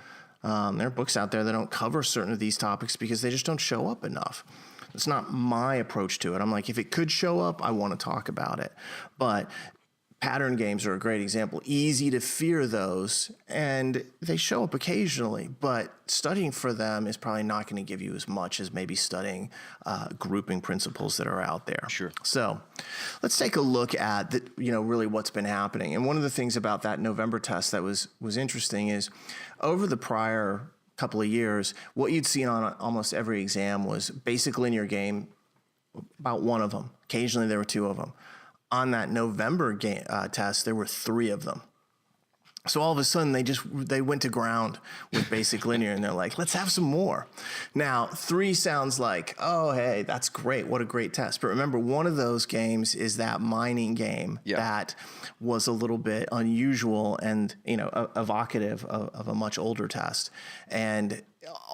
Speaker 1: There are books out there that don't cover certain of these topics because they just don't show up enough. It's not my approach to it. I'm like, if it could show up, I want to talk about it. But pattern games are a great example. Easy to fear those, and they show up occasionally, but studying for them is probably not going to give you as much as maybe studying grouping principles that are out there.
Speaker 2: Sure.
Speaker 1: So let's take a look at really what's been happening. And one of the things about that November test that was interesting is over the prior couple of years, what you'd seen on almost every exam was basic linear game, about one of them. Occasionally there were 2 of them. On that November test, there were 3 of them. So all of a sudden, they went to ground with basic linear, and they're like, let's have some more. Now, 3 sounds like, oh, hey, that's great. What a great test. But remember, one of those games is that mining game that was a little bit unusual and evocative of a much older test, and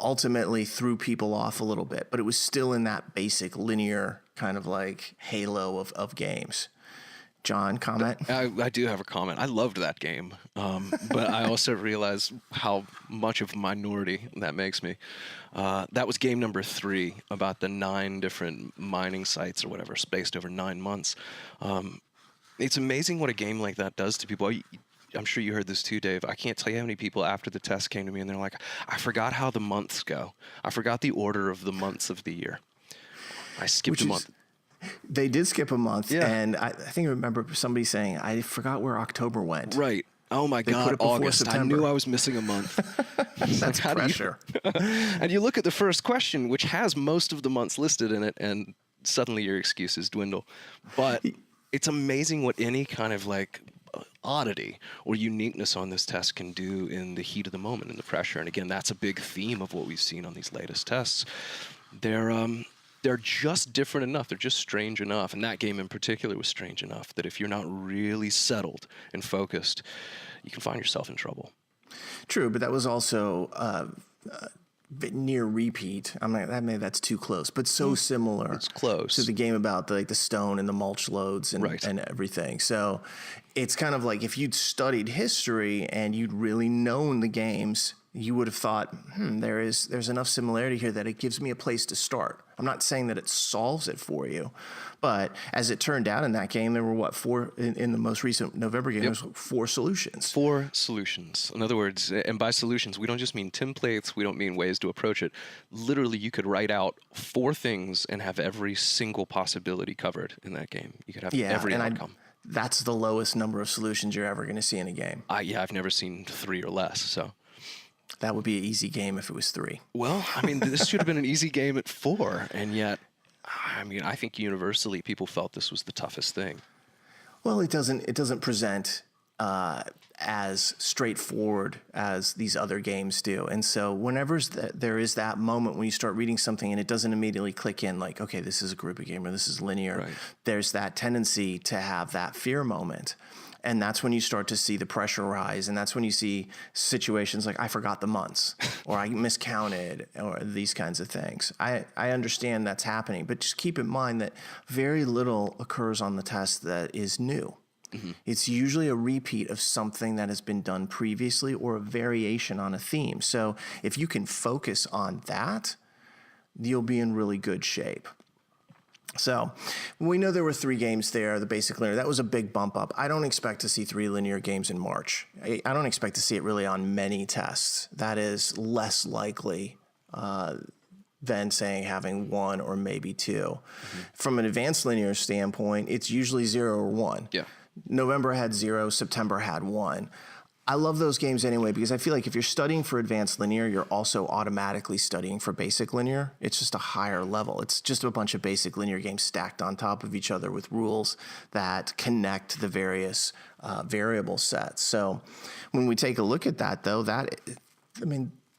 Speaker 1: ultimately threw people off a little bit. But it was still in that basic linear kind of like halo of games. John, comment?
Speaker 2: I do have a comment. I loved that game, but I also realized how much of a minority that makes me. That was game number 3, about the 9 different mining sites or whatever, spaced over 9 months. It's amazing what a game like that does to people. I'm sure you heard this too, Dave. I can't tell you how many people after the test came to me and they're like, I forgot how the months go. I forgot the order of the months of the year. I skipped a month.
Speaker 1: They did skip a month, and I think I remember somebody saying, I forgot where October went.
Speaker 2: Right. Oh my God, August. September. I knew I was missing a month.
Speaker 1: That's pressure.
Speaker 2: And you look at the first question, which has most of the months listed in it, and suddenly your excuses dwindle. But it's amazing what any kind of like oddity or uniqueness on this test can do in the heat of the moment and the pressure. And again, that's a big theme of what we've seen on these latest tests. They're just different enough. They're just strange enough. And that game in particular was strange enough that if you're not really settled and focused, you can find yourself in trouble.
Speaker 1: True, but that was also near repeat. Maybe that's too close, but so similar.
Speaker 2: It's close
Speaker 1: to the game about the stone and the mulch loads and everything. So it's kind of like if you'd studied history and you'd really known the games, you would have thought, there's enough similarity here that it gives me a place to start. I'm not saying that it solves it for you, but as it turned out in that game, there were four in the most recent November game. There was 4 solutions.
Speaker 2: 4 solutions. In other words, and by solutions, we don't just mean templates. We don't mean ways to approach it. Literally, you could write out 4 things and have every single possibility covered in that game. You could have every outcome.
Speaker 1: That's the lowest number of solutions you're ever going to see in a game.
Speaker 2: I've never seen 3 or less. So.
Speaker 1: That would be an easy game if it was 3.
Speaker 2: Well, this should have been an easy game at 4, and yet, I think universally people felt this was the toughest thing.
Speaker 1: Well, it doesn't present as straightforward as these other games do, and so whenever there is that moment when you start reading something and it doesn't immediately click in, like, okay, this is a grouping game or this is linear. Right. There's that tendency to have that fear moment. And that's when you start to see the pressure rise. And that's when you see situations like, I forgot the months, or I miscounted, or these kinds of things. I understand that's happening, but just keep in mind that very little occurs on the test that is new. Mm-hmm. It's usually a repeat of something that has been done previously or a variation on a theme. So if you can focus on that, you'll be in really good shape. So we know there were 3 games there, the basic linear. That was a big bump up. I don't expect to see 3 linear games in March. I don't expect to see it really on many tests. That is less likely than saying having 1 or maybe 2. Mm-hmm. From an advanced linear standpoint, it's usually 0 or 1. Yeah. November had 0, September had 1. I love those games anyway because I feel like if you're studying for advanced linear, you're also automatically studying for basic linear. It's just a higher level. It's just a bunch of basic linear games stacked on top of each other with rules that connect the various variable sets. So when we take a look at that, though,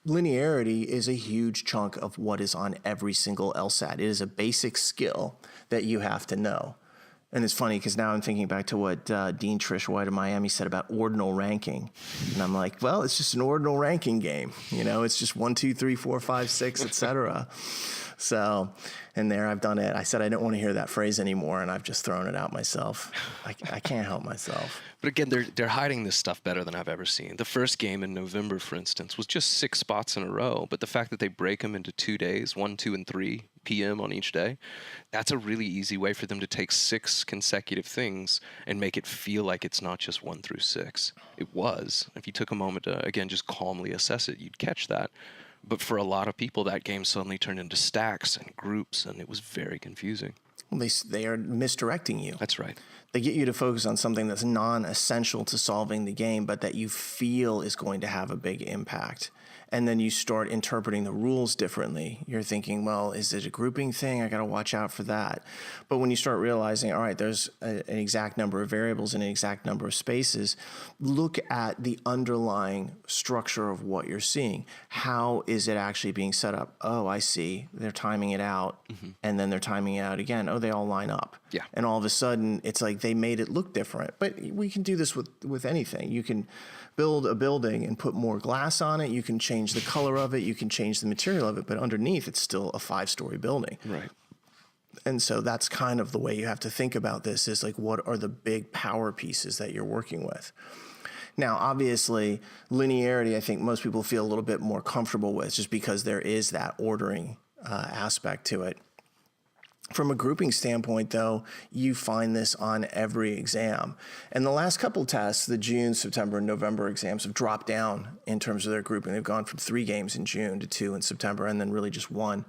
Speaker 1: linearity is a huge chunk of what is on every single LSAT. It is a basic skill that you have to know. And it's funny because now I'm thinking back to what Dean Trish White of Miami said about ordinal ranking. And I'm like, well, it's just an ordinal ranking game. It's just 1, 2, 3, 4, 5, 6, et cetera. So, and there I've done it. I said I didn't want to hear that phrase anymore, and I've just thrown it out myself. I can't help myself.
Speaker 2: But again, they're hiding this stuff better than I've ever seen. The first game in November, for instance, was just 6 spots in a row. But the fact that they break them into 2 days, 1, 2, and 3 p.m. on each day, that's a really easy way for them to take 6 consecutive things and make it feel like it's not just 1 through 6. It was. If you took a moment to, again, just calmly assess it, you'd catch that. But for a lot of people, that game suddenly turned into stacks and groups, and it was very confusing.
Speaker 1: Well, they are misdirecting you.
Speaker 2: That's right.
Speaker 1: They get you to focus on something that's non-essential to solving the game, but that you feel is going to have a big impact. And then you start interpreting the rules differently. You're thinking, well, is it a grouping thing? I got to watch out for that. But when you start realizing, all right, there's an exact number of variables and an exact number of spaces, look at the underlying structure of what you're seeing. How is it actually being set up? Oh, I see. They're timing it out, and then they're timing it out again. Oh, they all line up. Yeah. And all of a sudden, it's like they made it look different. But we can do this with anything. You can build a building and put more glass on it. You can change the color of it. You can change the material of it. But underneath, it's still a 5-story building. Right. And so that's kind of the way you have to think about this is like, what are the big power pieces that you're working with? Now, obviously, linearity, I think most people feel a little bit more comfortable with just because there is that ordering aspect to it. From a grouping standpoint, though, you find this on every exam. And the last couple tests, the June, September, and November exams, have dropped down in terms of their grouping. They've gone from 3 games in June to 2 in September, and then really just 1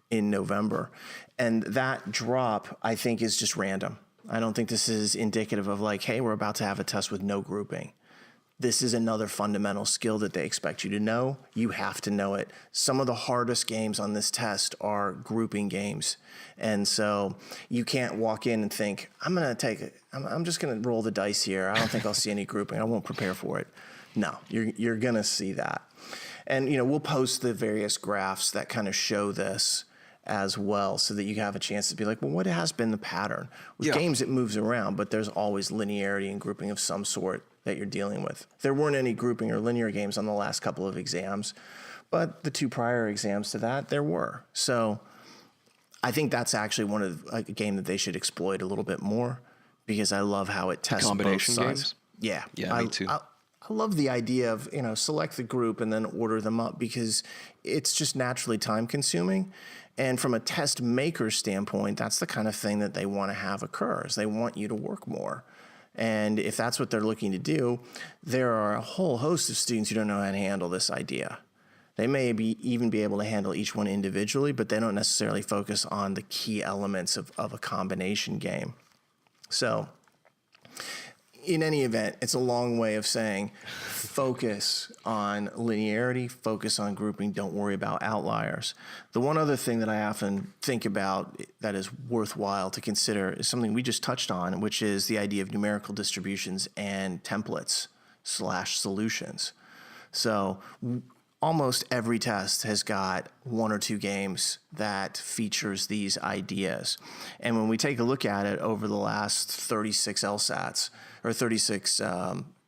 Speaker 1: in November. And that drop, I think, is just random. I don't think this is indicative of like, hey, we're about to have a test with no grouping. This is another fundamental skill that they expect you to know. You have to know it. Some of the hardest games on this test are grouping games. And so you can't walk in and think, I'm just going to roll the dice here. I don't think I'll see any grouping. I won't prepare for it. No, you're going to see that. And, we'll post the various graphs that kind of show this as well, so that you have a chance to be like, well, what has been the pattern? With games, it moves around, but there's always linearity and grouping of some sort that you're dealing with. There weren't any grouping or linear games on the last couple of exams, but the 2 prior exams to that, there were. So I think that's actually one of a game that they should exploit a little bit more, because I love how it tests
Speaker 2: combination
Speaker 1: both sides.
Speaker 2: Games?
Speaker 1: Yeah,
Speaker 2: me too.
Speaker 1: I love the idea of, select the group and then order them up, because it's just naturally time consuming. And from a test maker standpoint, that's the kind of thing that they want to have occur, is they want you to work more. And if that's what they're looking to do, there are a whole host of students who don't know how to handle this idea. They may even be able to handle each one individually, but they don't necessarily focus on the key elements of a combination game. So in any event, it's a long way of saying focus on linearity, focus on grouping, don't worry about outliers. The one other thing that I often think about that is worthwhile to consider is something we just touched on, which is the idea of numerical distributions and templates/solutions. So almost every test has got 1 or 2 games that features these ideas. And when we take a look at it over the last 36 LSATs, or 36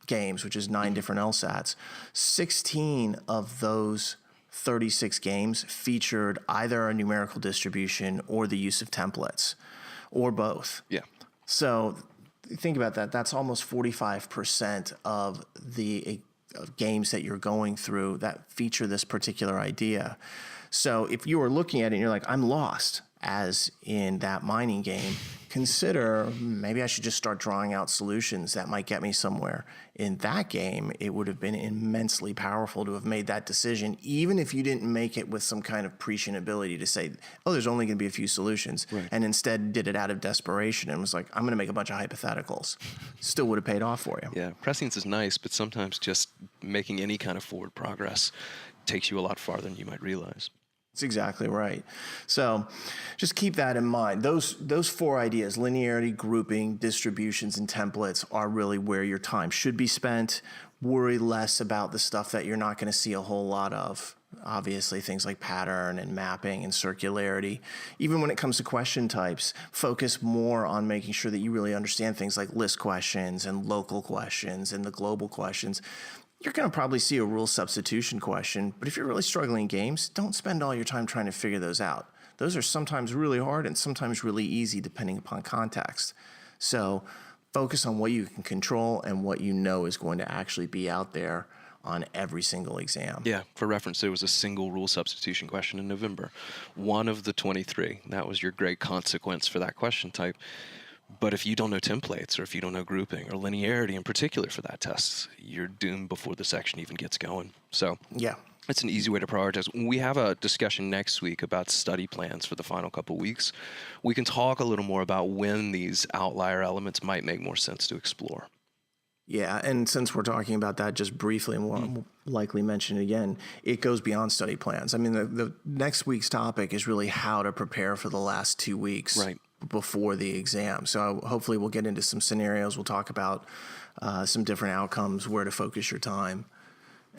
Speaker 1: games, which is 9 different LSATs, 16 of those 36 games featured either a numerical distribution or the use of templates, or both.
Speaker 2: Yeah.
Speaker 1: So think about that. That's almost 45% of the games that you're going through that feature this particular idea. So if you were looking at it and you're like, I'm lost, as in that mining game, consider maybe I should just start drawing out solutions that might get me somewhere. In that game, it would have been immensely powerful to have made that decision, even if you didn't make it with some kind of prescient ability to say, oh, there's only going to be a few solutions, right, and instead did it out of desperation and was like, I'm going to make a bunch of hypotheticals. Still would have paid off for you.
Speaker 2: Yeah, prescience is nice, but sometimes just making any kind of forward progress takes you a lot farther than you might realize.
Speaker 1: That's exactly right. So just keep that in mind. Those 4 ideas, linearity, grouping, distributions, and templates, are really where your time should be spent. Worry less about the stuff that you're not going to see a whole lot of. Obviously, things like pattern and mapping and circularity. Even when it comes to question types, focus more on making sure that you really understand things like list questions and local questions and the global questions. You're going to probably see a rule substitution question, but if you're really struggling in games, don't spend all your time trying to figure those out. Those are sometimes really hard and sometimes really easy depending upon context. So focus on what you can control and what you know is going to actually be out there on every single exam.
Speaker 2: Yeah, for reference, there was a single rule substitution question in November. 1 of the 23. That was your great consequence for that question type. But if you don't know templates, or if you don't know grouping or linearity in particular for that test, you're doomed before the section even gets going. So
Speaker 1: yeah,
Speaker 2: it's an easy way to prioritize. We have a discussion next week about study plans for the final couple weeks. We can talk a little more about when these outlier elements might make more sense to explore.
Speaker 1: Yeah, and since we're talking about that just briefly, and we'll likely mention it again, it goes beyond study plans. I mean, the next week's topic is really how to prepare for the last 2 weeks. Right. Before the exam. So hopefully we'll get into some scenarios. We'll talk about some different outcomes, where to focus your time,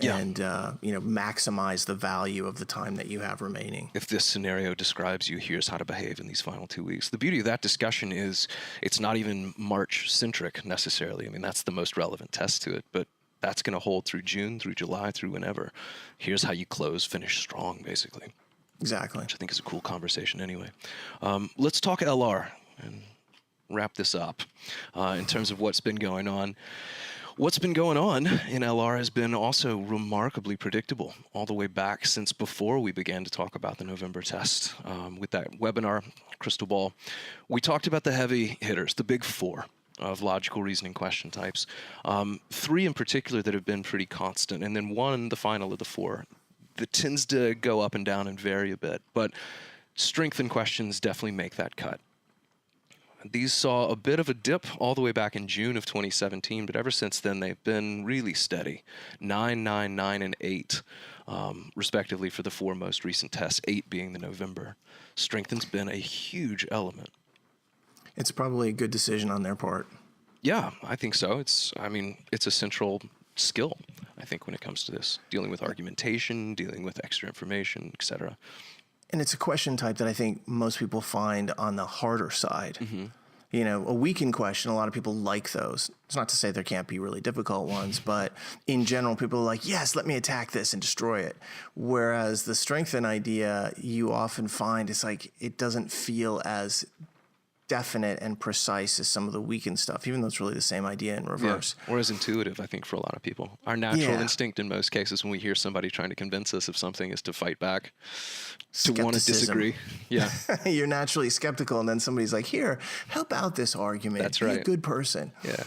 Speaker 1: and maximize the value of the time that you have remaining.
Speaker 2: If this scenario describes you, here's how to behave in these final 2 weeks. The beauty of that discussion is it's not even March-centric necessarily. I mean, that's the most relevant test to it, but that's going to hold through June, through July, through whenever. Here's how you finish strong, basically.
Speaker 1: Exactly.
Speaker 2: Which I think is a cool conversation anyway. Let's talk LR and wrap this up in terms of what's been going on. What's been going on in LR has been also remarkably predictable all the way back since before we began to talk about the November test. With that webinar, Crystal Ball, we talked about the heavy hitters, the big four of logical reasoning question types. Three in particular that have been pretty constant, and then one, the final of the four, that tends to go up and down and vary a bit. But strength and questions definitely make that cut. These saw a bit of a dip all the way back in June of 2017, but ever since then they've been really steady. 9, 9, 9, and 8, respectively, for the four most recent tests, 8 being the November. Strengthen's been a huge element.
Speaker 1: It's probably a good decision on their part.
Speaker 2: Yeah, I think so. It's a central skill, I think, when it comes to this, dealing with argumentation, dealing with extra information, etc.
Speaker 1: And it's a question type that I think most people find on the harder side.
Speaker 2: Mm-hmm.
Speaker 1: You know, a weekend question, a lot of people like those. It's not to say there can't be really difficult ones, but in general, people are like, yes, let me attack this and destroy it. Whereas the strengthen idea, you often find it's like it doesn't feel as definite and precise as some of the weekend stuff, even though it's really the same idea in reverse.
Speaker 2: Yeah. Or as intuitive, I think, for a lot of people. Our natural instinct in most cases when we hear somebody trying to convince us of something is to fight back, to want to disagree. Yeah.
Speaker 1: You're naturally skeptical, and then somebody's like, here, help out this argument.
Speaker 2: That's right.
Speaker 1: Be a good person.
Speaker 2: Yeah.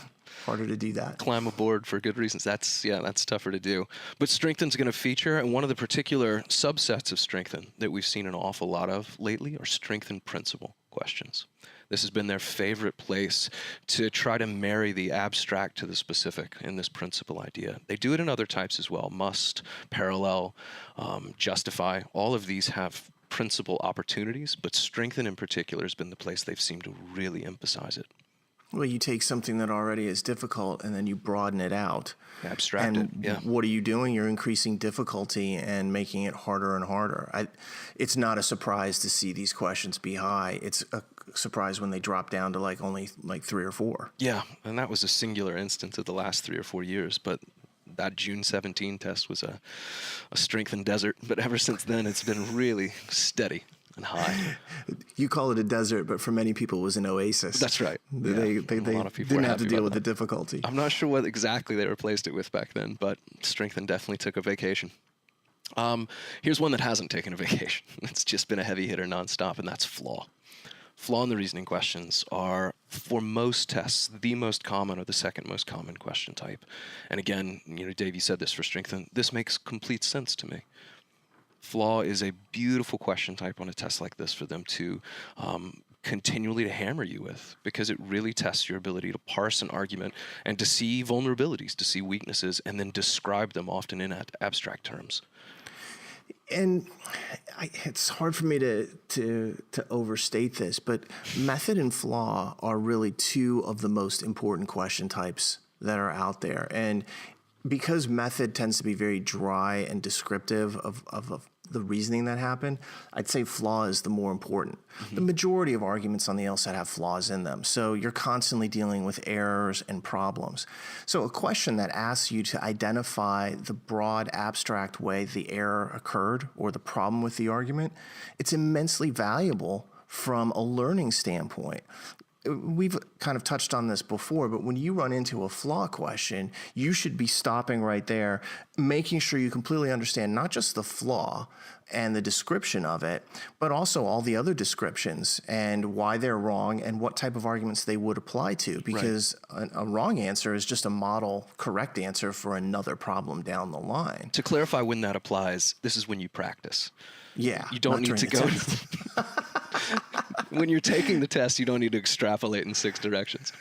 Speaker 1: Harder to do that.
Speaker 2: Climb aboard for good reasons. That's tougher to do. But Strengthen's going to feature, and one of the particular subsets of Strengthen that we've seen an awful lot of lately are Strengthen principle questions. This has been their favorite place to try to marry the abstract to the specific in this principle idea. They do it in other types as well. Must, parallel, justify. All of these have principle opportunities, but Strengthen in particular has been the place they've seemed to really emphasize it.
Speaker 1: Well, you take something that already is difficult and then you broaden it out.
Speaker 2: Abstract it, yeah.
Speaker 1: What are you doing? You're increasing difficulty and making it harder and harder. It's not a surprise to see these questions be high. It's a surprise when they drop down to only 3 or 4.
Speaker 2: Yeah, and that was a singular instance of the last 3 or 4 years, but that June 17 test was a Strengthen desert. But ever since then, it's been really steady and high.
Speaker 1: You call it a desert, but for many people it was an oasis.
Speaker 2: That's right.
Speaker 1: They didn't have to deal with the difficulty.
Speaker 2: I'm not sure what exactly they replaced it with back then, but Strengthen definitely took a vacation. Here's one that hasn't taken a vacation. It's just been a heavy hitter nonstop, and that's flaw. Flaw in the reasoning questions are, for most tests, the most common or the second most common question type. And again, Dave, you said this for Strengthen. This makes complete sense to me. Flaw is a beautiful question type on a test like this for them to continually to hammer you with, because it really tests your ability to parse an argument and to see vulnerabilities, to see weaknesses, and then describe them often in abstract terms.
Speaker 1: And it's hard for me to overstate this, but method and flaw are really two of the most important question types that are out there. And because method tends to be very dry and descriptive of the reasoning that happened, I'd say flaw is the more important. Mm-hmm. The majority of arguments on the LSAT have flaws in them, so you're constantly dealing with errors and problems. So a question that asks you to identify the broad, abstract way the error occurred or the problem with the argument, it's immensely valuable from a learning standpoint. We've kind of touched on this before, but when you run into a flaw question, you should be stopping right there, making sure you completely understand not just the flaw and the description of it, but also all the other descriptions and why they're wrong and what type of arguments they would apply to, because a wrong answer is just a model correct answer for another problem down the line.
Speaker 2: To clarify when that applies, this is when you practice.
Speaker 1: Yeah.
Speaker 2: You don't need to go... When you're taking the test, you don't need to extrapolate in 6 directions.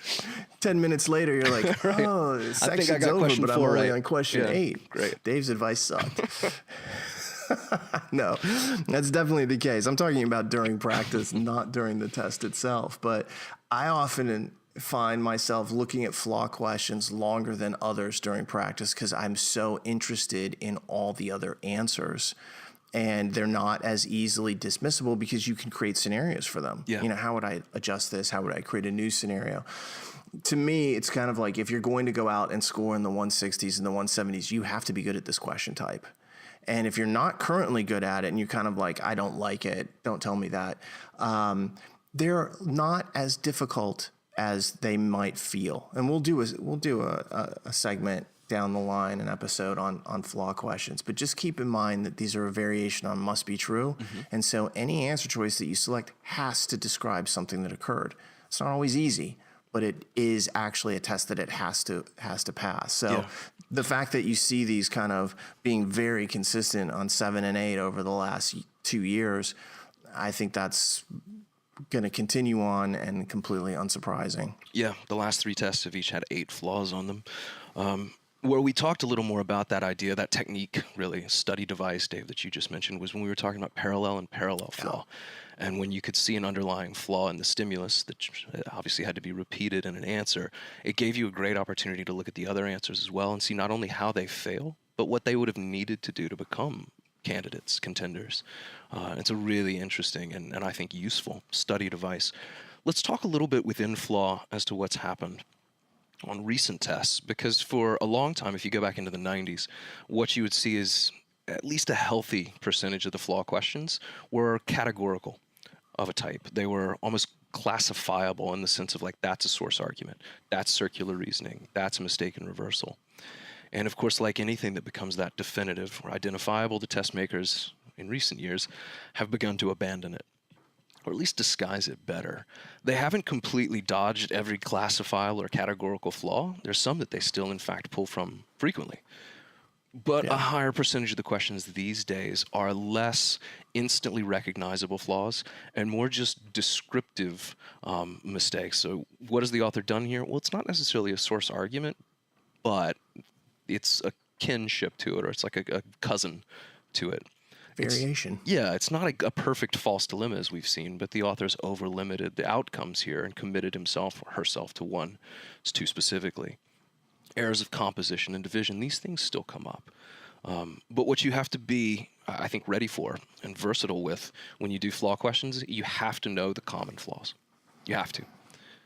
Speaker 1: 10 minutes later, you're like, oh, the section's over, but I'm only on question 8.
Speaker 2: Great.
Speaker 1: Dave's advice sucked. No, that's definitely the case. I'm talking about during practice, not during the test itself. But I often find myself looking at flaw questions longer than others during practice because I'm so interested in all the other answers. And they're not as easily dismissible because you can create scenarios for them.
Speaker 2: Yeah.
Speaker 1: How would I adjust this? How would I create a new scenario? To me, it's kind of like if you're going to go out and score in the 160s and the 170s, you have to be good at this question type. And if you're not currently good at it and you're kind of like, I don't like it, don't tell me that, they're not as difficult as they might feel. And we'll do a segment down the line, an episode on flaw questions. But just keep in mind that these are a variation on must be true. And so any answer choice that you select has to describe something that occurred. It's not always easy, but it is actually a test that it has to pass. So the fact that you see these kind of being very consistent on 7 and 8 over the last 2 years, I think that's going to continue on and completely unsurprising.
Speaker 2: Yeah, the last 3 tests have each had 8 flaws on them. Where we talked a little more about that idea, that technique, really, study device, Dave, that you just mentioned, was when we were talking about parallel and parallel flaw. And when you could see an underlying flaw in the stimulus that obviously had to be repeated in an answer, it gave you a great opportunity to look at the other answers as well and see not only how they fail, but what they would have needed to do to become candidates, contenders. It's a really interesting and I think useful study device. Let's talk a little bit within flaw as to what's happened on recent tests, because for a long time, if you go back into the 90s, what you would see is at least a healthy percentage of the flaw questions were categorical of a type. They were almost classifiable in the sense of like, that's a source argument, that's circular reasoning, that's a mistaken reversal. And of course, like anything that becomes that definitive or identifiable, the test makers in recent years have begun to abandon it, or at least disguise it better. They haven't completely dodged every classifiable or categorical flaw. There's some that they still, in fact, pull from frequently. But a higher percentage of the questions these days are less instantly recognizable flaws and more just descriptive mistakes. So what has the author done here? Well, it's not necessarily a source argument, but it's a kinship to it, or it's like a cousin to it.
Speaker 1: Variation.
Speaker 2: It's not a perfect false dilemma as we've seen, but the author's over-limited the outcomes here and committed himself or herself to one too specifically. Errors of composition and division, these things still come up. But what you have to be, I think, ready for and versatile with when you do flaw questions, you have to know the common flaws. You have to.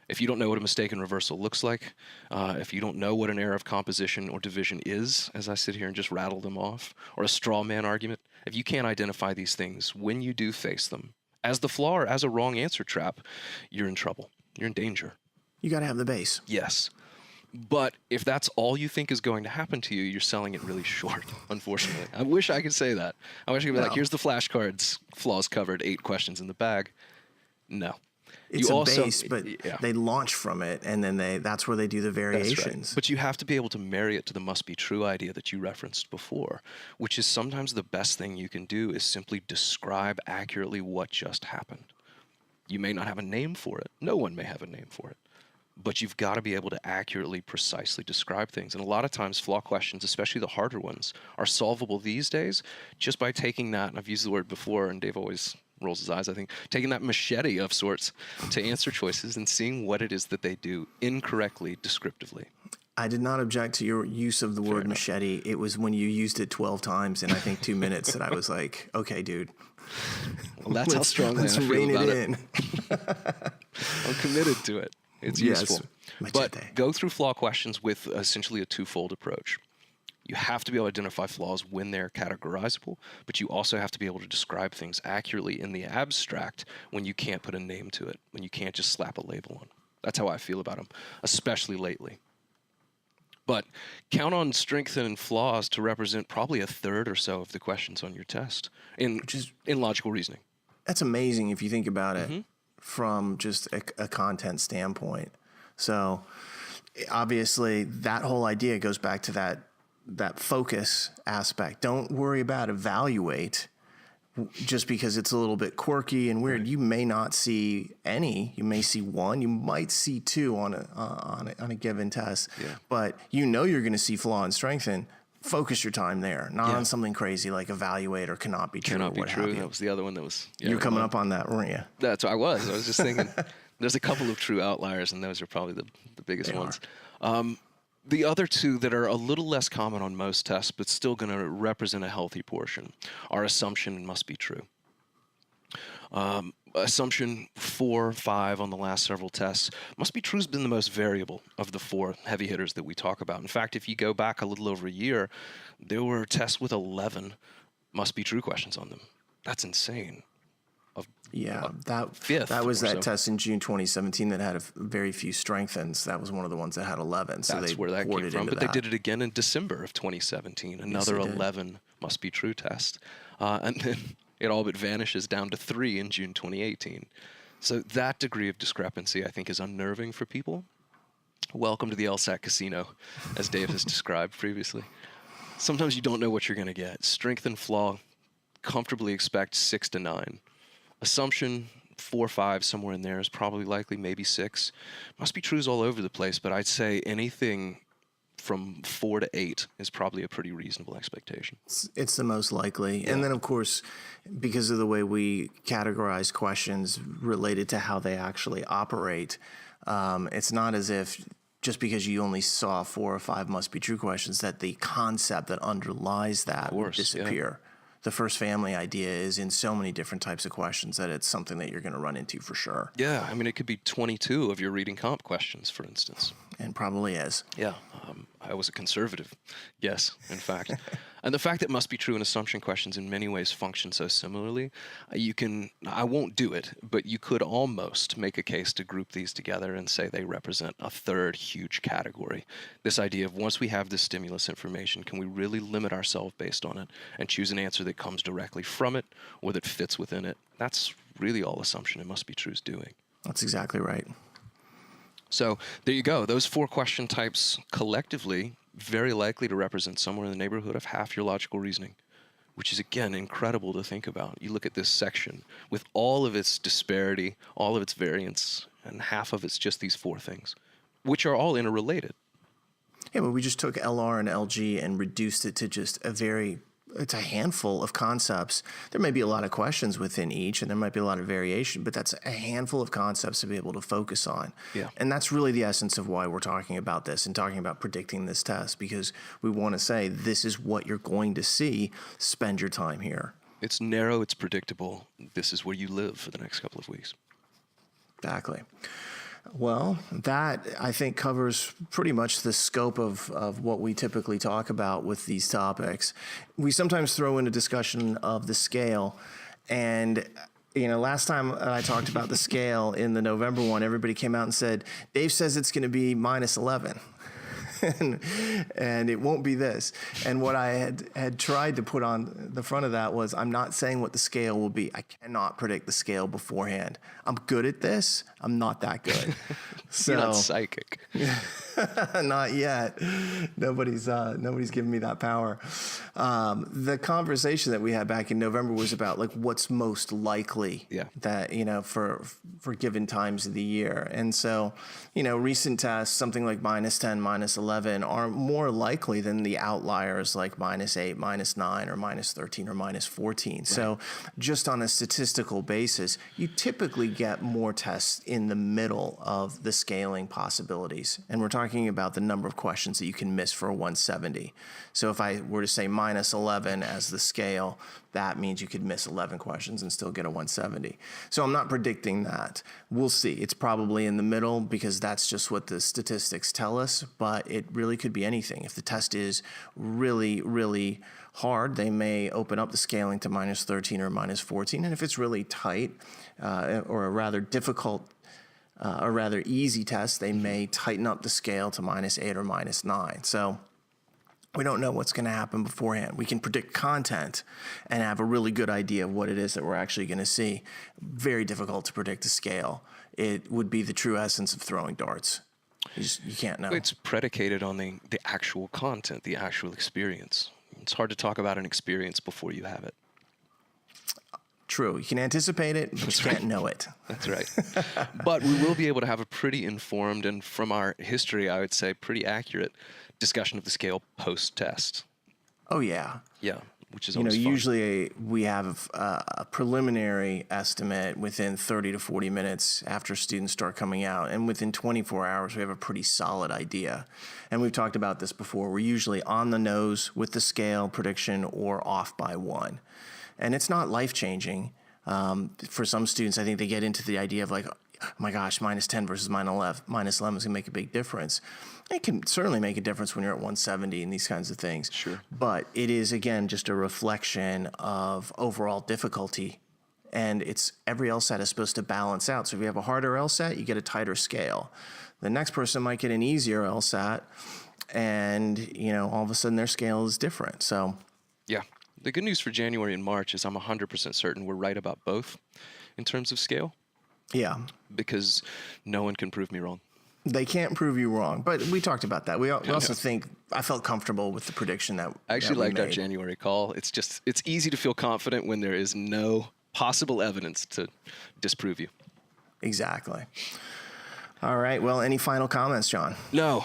Speaker 2: If you don't know what a mistaken reversal looks like, if you don't know what an error of composition or division is, as I sit here and just rattle them off, or a straw man argument, if you can't identify these things when you do face them, as the flaw or as a wrong answer trap, you're in trouble. You're in danger.
Speaker 1: You got to have the base.
Speaker 2: Yes. But if that's all you think is going to happen to you, you're selling it really short, unfortunately. I wish I could say that. I wish I could be like, here's the flashcards, flaws covered, 8 questions in the bag. No.
Speaker 1: It's base, but they launch from it, and then that's where they do the variations.
Speaker 2: That's right. But you have to be able to marry it to the must be true idea that you referenced before, which is sometimes the best thing you can do is simply describe accurately what just happened. You may not have a name for it. No one may have a name for it. But you've got to be able to accurately, precisely describe things. And a lot of times flaw questions, especially the harder ones, are solvable these days just by taking that, and I've used the word before, and Dave always rolls his eyes, I think, taking that machete of sorts to answer choices and seeing what it is that they do incorrectly, descriptively.
Speaker 1: I did not object to your use of the word machete. It was when you used it 12 times in, I think, 2 minutes that I was like, okay, dude.
Speaker 2: Well, that's how strongly I feel about it. I'm committed to it. It's useful. But go through flaw questions with essentially a twofold approach. You have to be able to identify flaws when they're categorizable, but you also have to be able to describe things accurately in the abstract when you can't put a name to it, when you can't just slap a label on. That's how I feel about them, especially lately. But count on strength and flaws to represent probably a third or so of the questions on your test in logical reasoning.
Speaker 1: That's amazing if you think about it from just a content standpoint. So obviously that whole idea goes back to that focus aspect. Don't worry about evaluate just because it's a little bit quirky and weird. Right. You may not see any. You may see one. You might see 2 on a given test. Yeah. But you know you're going to see flaw and strengthen. Focus your time there, not on something crazy like evaluate or cannot be true.
Speaker 2: Cannot be true. That was the other one that was.
Speaker 1: Yeah, you're coming up on that, weren't you?
Speaker 2: That's what I was. I was just thinking. There's a couple of true outliers, and those are probably the biggest ones. The other 2 that are a little less common on most tests, but still going to represent a healthy portion, are assumption and must be true. Assumption 4, 5 on the last several tests. Must be true has been the most variable of the 4 heavy hitters that we talk about. In fact, if you go back a little over a year, there were tests with 11 must be true questions on them. That's insane.
Speaker 1: Yeah,
Speaker 2: fifth
Speaker 1: that was
Speaker 2: or
Speaker 1: that
Speaker 2: so.
Speaker 1: test in June 2017 that had very few strengthens. That was one of the ones that had 11. So
Speaker 2: That's
Speaker 1: they
Speaker 2: where that
Speaker 1: poured
Speaker 2: came
Speaker 1: it
Speaker 2: from.
Speaker 1: into
Speaker 2: But
Speaker 1: that.
Speaker 2: they did it again in December of 2017, another
Speaker 1: they did.
Speaker 2: 11 must be true test. And then it all but vanishes down to 3 in June 2018. So that degree of discrepancy, I think, is unnerving for people. Welcome to the LSAT casino, as Dave has described previously. Sometimes you don't know what you're going to get. Strength and flaw, comfortably expect 6 to 9. Assumption, 4 or 5, somewhere in there is probably likely, maybe 6. Must be trues all over the place, but I'd say anything from 4 to 8 is probably a pretty reasonable expectation.
Speaker 1: It's the most likely.
Speaker 2: Yeah.
Speaker 1: And then, of course, because of the way we categorize questions related to how they actually operate, it's not as if just because you only saw 4 or 5 must be true questions that the concept that underlies that would disappear. The first family idea is in so many different types of questions that it's something that you're going to run into for sure.
Speaker 2: Yeah, I mean, it could be 22 of your reading comp questions, for instance.
Speaker 1: And probably is.
Speaker 2: Yeah, I was a conservative, yes, in fact. And the fact that must be true and assumption questions in many ways function so similarly, I won't do it, but you could almost make a case to group these together and say they represent a third huge category. This idea of once we have this stimulus information, can we really limit ourselves based on it and choose an answer that comes directly from it or that fits within it? That's really all assumption and must be true is doing.
Speaker 1: That's exactly right.
Speaker 2: So there you go. Those 4 question types collectively very likely to represent somewhere in the neighborhood of half your logical reasoning, which is, again, incredible to think about. You look at this section with all of its disparity, all of its variance, and half of it's just these 4 things, which are all interrelated.
Speaker 1: Yeah, but we just took LR and LG and reduced it to just it's a handful of concepts. There may be a lot of questions within each, and there might be a lot of variation, but that's a handful of concepts to be able to focus on.
Speaker 2: Yeah.
Speaker 1: And that's really the essence of why we're talking about this and talking about predicting this test, because we want to say this is what you're going to see. Spend your time here.
Speaker 2: It's narrow, it's predictable. This is where you live for the next couple of weeks.
Speaker 1: Exactly. Well, that, I think, covers pretty much the scope of what we typically talk about with these topics. We sometimes throw in a discussion of the scale. And, last time I talked about the scale in the November one, everybody came out and said, Dave says it's going to be minus 11. and it won't be this. And what I had tried to put on the front of that was, I'm not saying what the scale will be. I cannot predict the scale beforehand. I'm good at this. I'm not that good. So,
Speaker 2: You're not psychic.
Speaker 1: Not yet. Nobody's giving me that power. The conversation that we had back in November was about like what's most likely that, for given times of the year. And so, recent tests, something like minus 10, minus 11 are more likely than the outliers like minus 8, minus 9, or minus 13, or minus 14. Right. So just on a statistical basis, you typically get more tests in the middle of the scaling possibilities. And we're talking about the number of questions that you can miss for a 170. So if I were to say minus 11 as the scale, that means you could miss 11 questions and still get a 170. So I'm not predicting that. We'll see. It's probably in the middle because that's just what the statistics tell us, but it really could be anything. If the test is really, really hard, they may open up the scaling to minus 13 or minus 14. And if it's really tight or a rather difficult a rather easy test, they may tighten up the scale to minus 8 or minus 9. So we don't know what's going to happen beforehand. We can predict content and have a really good idea of what it is that we're actually going to see. Very difficult to predict the scale. It would be the true essence of throwing darts. You can't know.
Speaker 2: It's predicated on the actual content, the actual experience. It's hard to talk about an experience before you have it.
Speaker 1: True. You can anticipate it, but you can't know it.
Speaker 2: That's right. But we will be able to have a pretty informed and, from our history, I would say, pretty accurate discussion of the scale post-test.
Speaker 1: Oh, yeah.
Speaker 2: Yeah, which is always fun.
Speaker 1: Usually we have a preliminary estimate within 30 to 40 minutes after students start coming out. And within 24 hours, we have a pretty solid idea. And we've talked about this before. We're usually on the nose with the scale prediction or off by 1. And it's not life-changing. For some students, I think they get into the idea of like, oh my gosh, minus 10 versus minus 11 is going to make a big difference. It can certainly make a difference when you're at 170 and these kinds of things.
Speaker 2: Sure.
Speaker 1: But it is, again, just a reflection of overall difficulty And every LSAT is supposed to balance out. So if you have a harder LSAT, you get a tighter scale. The next person might get an easier LSAT, and all of a sudden their scale is different. So
Speaker 2: yeah, the good news for January and March is I'm 100% certain we're right about both in terms of scale.
Speaker 1: Yeah,
Speaker 2: because no one can prove me wrong.
Speaker 1: They can't prove you wrong, but we talked about that. We also think I felt comfortable with the prediction that
Speaker 2: I actually liked
Speaker 1: our
Speaker 2: January call. It's easy to feel confident when there is no possible evidence to disprove you.
Speaker 1: Exactly. All right. Well, any final comments, Jon?
Speaker 2: No.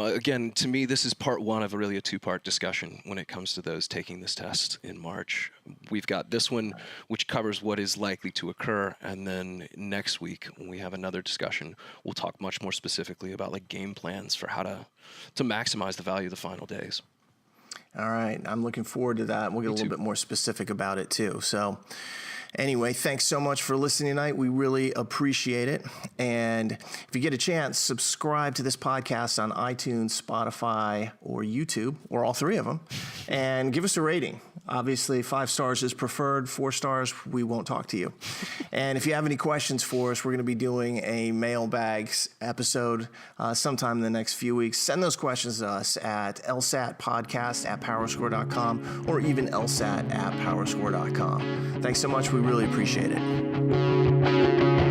Speaker 2: Again, to me, this is part one of a two-part discussion when it comes to those taking this test in March. We've got this one, which covers what is likely to occur, and then next week, when we have another discussion, we'll talk much more specifically about game plans for how to maximize the value of the final days.
Speaker 1: All right. I'm looking forward to that. We'll get a little bit more specific about it, too. So anyway, thanks so much for listening tonight. We really appreciate it. And if you get a chance, subscribe to this podcast on iTunes, Spotify, or YouTube, or all three of them, and give us a rating. Obviously, 5 stars is preferred. 4 stars, we won't talk to you. And if you have any questions for us, we're going to be doing a mailbags episode sometime in the next few weeks. Send those questions to us at lsatpodcast@powerscore.com or even lsat@powerscore.com. Thanks so much. We really appreciate it.